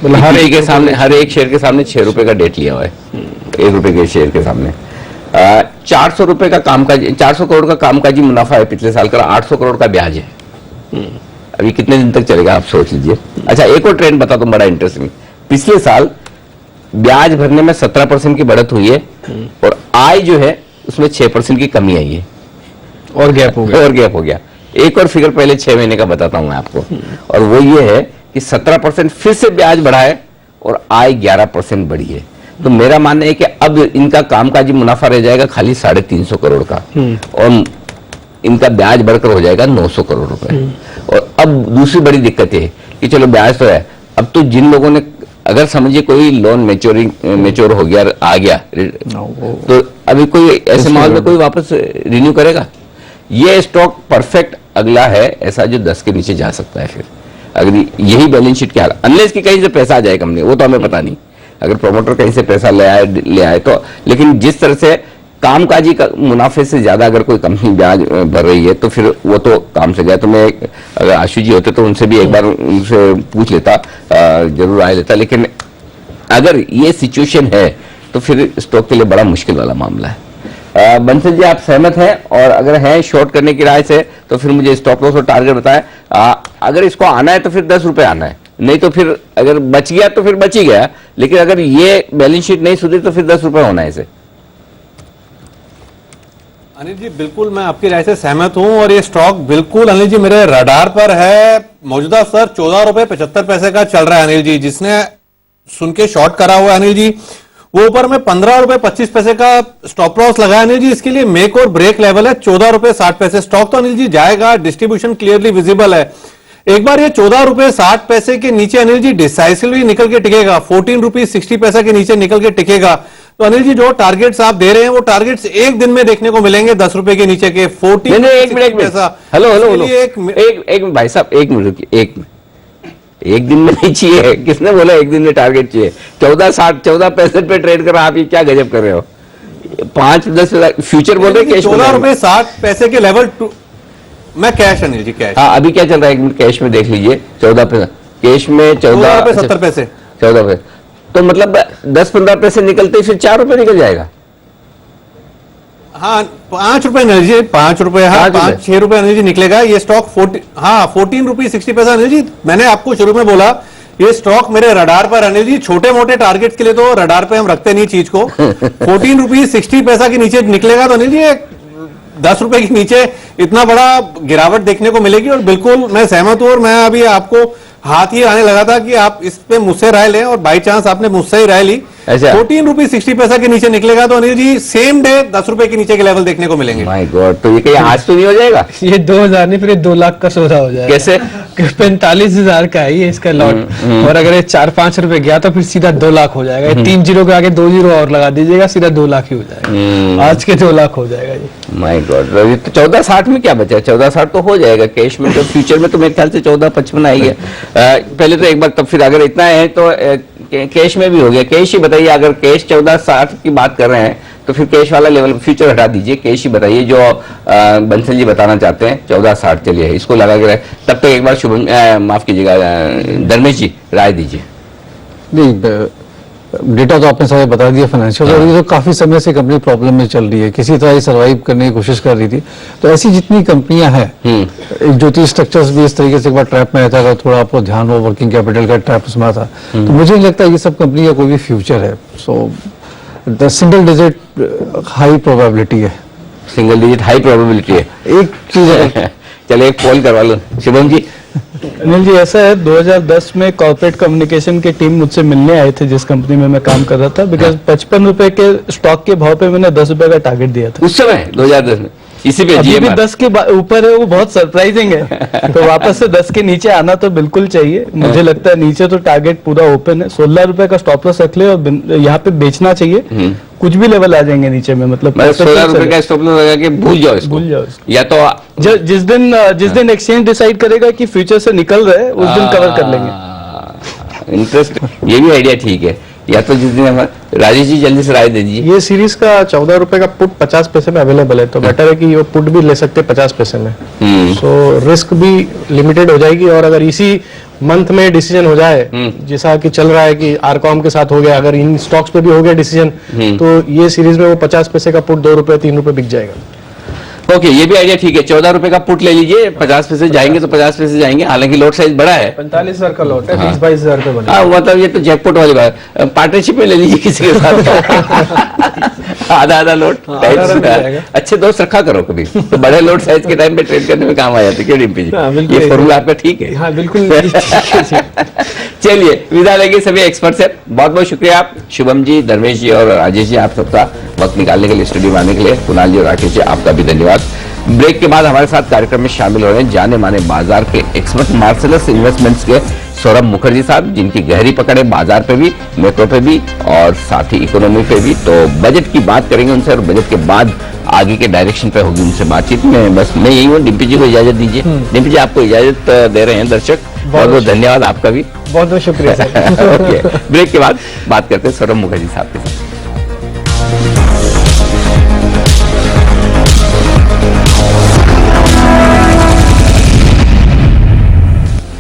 मतलब हर एक के सामने, हर एक शेयर के सामने 6 रुपए का डेट लिया हुआ है, 1 रुपए के शेयर के सामने। 400 रुपए का कामकाजी, 400 करोड़ का कामकाजी मुनाफा है पिछले साल का, 800 करोड़ का ब्याज है। अभी कितने दिन तक चलेगा आप सोच लीजिए। अच्छा, एक और ट्रेंड बता दूं बड़ा इंटरेस्टिंग। पिछले साल ब्याज भरने में 17% की बढ़त हुई है, और आय जो है उसमें 6% की कमी आई है, और गैप हो गया। एक और फिगर पहले 6 महीने का बताता हूं मैं आपको, और वो ये है कि 17% फिर से ब्याज बढ़ा है और आय 11% बढ़ी है। तो मेरा मानना है कि अब इनका कामकाजी मुनाफा रह जाएगा खाली 350 करोड़ का, और इनका ब्याज बढ़कर हो जाएगा 900 करोड़ रुपए। और अब दूसरी बड़ी दिक्कत है कि चलो ब्याज तो है, अब तो जिन लोगों ने, अगर समझिए कोई लोन मैच्योर हो गया, आ गया, तो अभी कोई ऐसे माहौल में कोई वापस रिन्यू करेगा? ये स्टॉक परफेक्ट अगला है ऐसा जो 10 के नीचे जा सकता है। फिर अगर यही बैलेंस शीट के हाल, अनलेस कि कहीं से पैसा आ जाए कंपनी, वो तो हमें पता नहीं, अगर प्रमोटर कहीं से पैसा ले आए तो। लेकिन जिस तरह से कामकाजी का मुनाफे से ज्यादा अगर कोई कंपनी ब्याज भर रही है, तो फिर वो तो काम से गया। तो मैं, अगर आशु जी होते तो उनसे भी एक बार उनसे पूछ लेता, जरूर राय लेता। लेकिन अगर ये सिचुएशन है तो फिर स्टॉक के लिए बड़ा मुश्किल वाला मामला है। बंसल जी, आप सहमत हैं? और अगर हैं शॉर्ट करने की राय से, तो फिर मुझे स्टॉप लॉस और टारगेट बताएं। अगर इसको आना है तो फिर 10 रुपए आना है, नहीं तो फिर अगर बच गया तो फिर बच ही गया। लेकिन अगर ये बैलेंस शीट नहीं सुधरी तो फिर 10 रुपए होना है इसे। अनिल जी, बिल्कुल मैं आपकी राय से सहमत हूं, और ये स्टॉक बिल्कुल अनिल जी मेरे रडार पर है। मौजूदा सर 14 रुपए 75 पैसे का चल रहा है अनिल जी। जिसने सुन के शॉर्ट करा हुआ है अनिल जी, वो ऊपर में 15 रुपए 25 पैसे का स्टॉप लॉस लगाया अनिल जी। इसके लिए मेक और ब्रेक लेवल है 14 रुपए 60 पैसे। स्टॉक तो अनिल जी जाएगा, डिस्ट्रीब्यूशन क्लियरली विजिबल है। एक बार ये 14 रुपए 60 पैसे के नीचे अनिल जी डिसाइसिवली निकल के टिकेगा, 14 रुपीज 60 पैसा के नीचे निकल के टिकेगा, तो अनिल जी जो टारगेट्स आप दे रहे हैं वो टारगेट्स एक दिन में देखने को मिलेंगे 10 रुपए के नीचे के 14। एक मिनट पैसा। हेलो एक भाई साहब, एक मिनट रुकिए, एक दिन में नहीं चाहिए। किसने बोला एक दिन में टारगेट चाहिए? 14.65 पे ट्रेड कर रहा, आप ये क्या गजब कर रहे हो? 5-10 फ्यूचर बोल रहे, कैश 14 रुपए 60 पैसे के लेवल मैं कैश अनिल जी, कैश। हाँ, अभी क्या चल रहा है? एक मिनट कैश में देख लीजिए। 14 पैसे कैश में, 14 रुपए 70 पैसे, 14 पैसे। तो मतलब 10-15 पैसे निकलते फिर 4 रुपए निकल जाएगा। हाँ, 5 रुपए अनिल जी, 5 रुपए, हाँ 5-6 रुपए अनिल जी निकलेगा ये स्टॉक। 14 रुपीज 60 पैसा अनिल जी। मैंने आपको शुरू में बोला ये स्टॉक मेरे रडार पर अनिल जी। छोटे मोटे टारगेट्स के लिए तो रडार पे हम रखते नहीं चीज को। 14 रुपीज 60 पैसा के नीचे निकलेगा तो अनिल जी 10 रुपए के नीचे इतना बड़ा गिरावट देखने को मिलेगी। और बिल्कुल मैं सहमत हूं, और मैं अभी आपको हाथ ही आने लगा था कि आप इस पे मुझसे राय लें, और बाई चांस आपने मुझसे ही राय ली। अच्छा। 14 रुपये 60 पैसा के नीचे निकलेगा तो अनिल जी सेम डे 10 रुपए के नीचे के लेवल देखने को मिलेंगे। माय गॉड, तो ये कहीं आज तो नहीं हो जाएगा? ये 2000 नहीं, फिर 2 लाख का सौदा हो जाएगा। कैसे? 45,000 का है ये इसका लॉट, और अगर ये 4-5 रुपए गया तो फिर सीधा 2 लाख हो जाएगा। 3 जीरो के आगे 2 जीरो और लगा दीजिएगा, सीधा 2 लाख ही हो जाएगा। आज के 2 लाख हो जाएगा ये। माय गॉड, तो 14.60 में क्या बचा? 14.60 तो हो जाएगा कैश में, तो फ्यूचर में तो मेरे ख्याल से 14.55 आएगा। पहले तो एक बार, तब फिर अगर इतना है तो कैश में भी हो गया। कैश ही बताइए, अगर कैश 14.60 की बात कर रहे हैं तो फिर कैश वाला लेवल फ्यूचर हटा दीजिए, कैश ही बताइए जो बंसल जी बताना चाहते हैं। 14.60 चलिए इसको लगा के रहे। तब तक एक बार शुभम, माफ कीजिएगा धर्मेश जी, राय दीजिए। नहीं, डेटा तो आपने सारे बता दिया फाइनेंशियल, और ये तो काफी समय से कंपनी प्रॉब्लम में चल रही है, किसी तरह ये सर्वाइव करने की कोशिश कर रही थी। तो ऐसी जितनी कंपनियां हैं, ज्योति स्ट्रक्चर्स भी इस तरीके से एक बार ट्रैप में आया था, अगर थोड़ा आपको ध्यान हो, वर्किंग कैपिटल का ट्रैप उसमें था, तो मुझे नहीं लगता ये सब कंपनी का कोई भी फ्यूचर है। So the single digit high probability है। सिंगल डिजिट हाई प्रोबेबिलिटी है, एक चीज है। चलिए एक पोल करवा लो शुभम जी। अनिल जी, ऐसा है 2010 में कॉर्पोरेट कम्युनिकेशन की टीम मुझसे मिलने आए थे जिस कंपनी में मैं काम कर रहा था, बिकॉज 55 रुपए के स्टॉक के भाव पे मैंने 10 रुपए का टारगेट दिया था उस समय 2010 में। इसी पे अभी भी GMR 10 के ऊपर है, वो बहुत सरप्राइजिंग है। तो वापस से 10 के नीचे आना तो बिल्कुल चाहिए। मुझे लगता है नीचे तो टारगेट पूरा ओपन है। 16 रुपए का स्टॉप लॉस रख ले और यहाँ पे बेचना चाहिए। कुछ भी लेवल आ जाएंगे नीचे में, मतलब 16 रुपए का स्टॉप लॉस लगा के भूल जाओ इसको। भूल जाओ इसको। या तो जिस दिन एक्सचेंज डिसाइड करेगा कि फ्यूचर से निकल रहे हैं, उस दिन कवर कर लेंगे। इंटरेस्ट, ये भी आइडिया ठीक है। या तो जिस दिन हमारे राजेश जी जल्दी से राय दे दीजिए। ये सीरीज का 14 रुपए का पुट 50 पैसे में अवेलेबल है, तो बेटर है कि ये पुट भी ले सकते हैं 50 पैसे में। सो रिस्क भी लिमिटेड हो जाएगी, और अगर इसी मंथ में डिसीजन हो जाए, जैसा कि चल रहा है कि आरकॉम के साथ हो गया, अगर इन स्टॉक्स पे भी हो गया डिसीजन, तो ये सीरीज में वो 50 पैसे का पुट 2 रुपए 3 रुपए बिक जाएगा। ओके, ये भी आइडिया ठीक है। 14 रुपए का पुट ले लीजिए, 50 पैसे जाएंगे तो 50 पैसे जाएंगे। हालांकि लॉट साइज बड़ा है, 45,000 का लॉट है, 20-22,000 रुपए बने। हाँ, मतलब ये तो जैकपॉट वाली बात। पार्टनरशिप में ले लीजिए किसी के साथ। आधा लोट अच्छे दोस्त रखा करो कभी, तो बड़े लोट साइज के टाइम पे ट्रेड करने में काम आ जाते। क्यों डिम्पी जी, ये फॉर्मूला आपका ठीक है? हाँ बिल्कुल। चलिए विदा लेंगे सभी एक्सपर्ट से। बहुत बहुत शुक्रिया आप शुभम जी, धर्मेश जी और राजेश जी, आप सबका वक्त निकालने के लिए, स्टूडियो में आने के लिए। कुणाल जी और राकेश जी, आपका भी धन्यवाद। ब्रेक के बाद हमारे साथ कार्यक्रम में शामिल हो रहे हैं जाने माने बाजार के एक्सपर्ट मार्सेलस इन्वेस्टमेंट्स के सौरभ मुखर्जी साहब, जिनकी गहरी पकड़ है बाजार पे भी, मैक्रो पे भी और साथ ही इकोनॉमी पे भी। तो बजट की बात करेंगे उनसे, और बजट के बाद आगे के डायरेक्शन पे होगी उनसे बातचीत। में बस मैं यही हूँ, डिम्पी जी को इजाजत दीजिए। डिम्पी जी आपको इजाजत दे रहे हैं दर्शक, बहुत बहुत धन्यवाद आपका भी। बहुत बहुत शुक्रिया सर। ओके, ब्रेक के बाद बात करते हैं सौरभ मुखर्जी साहब के साथ।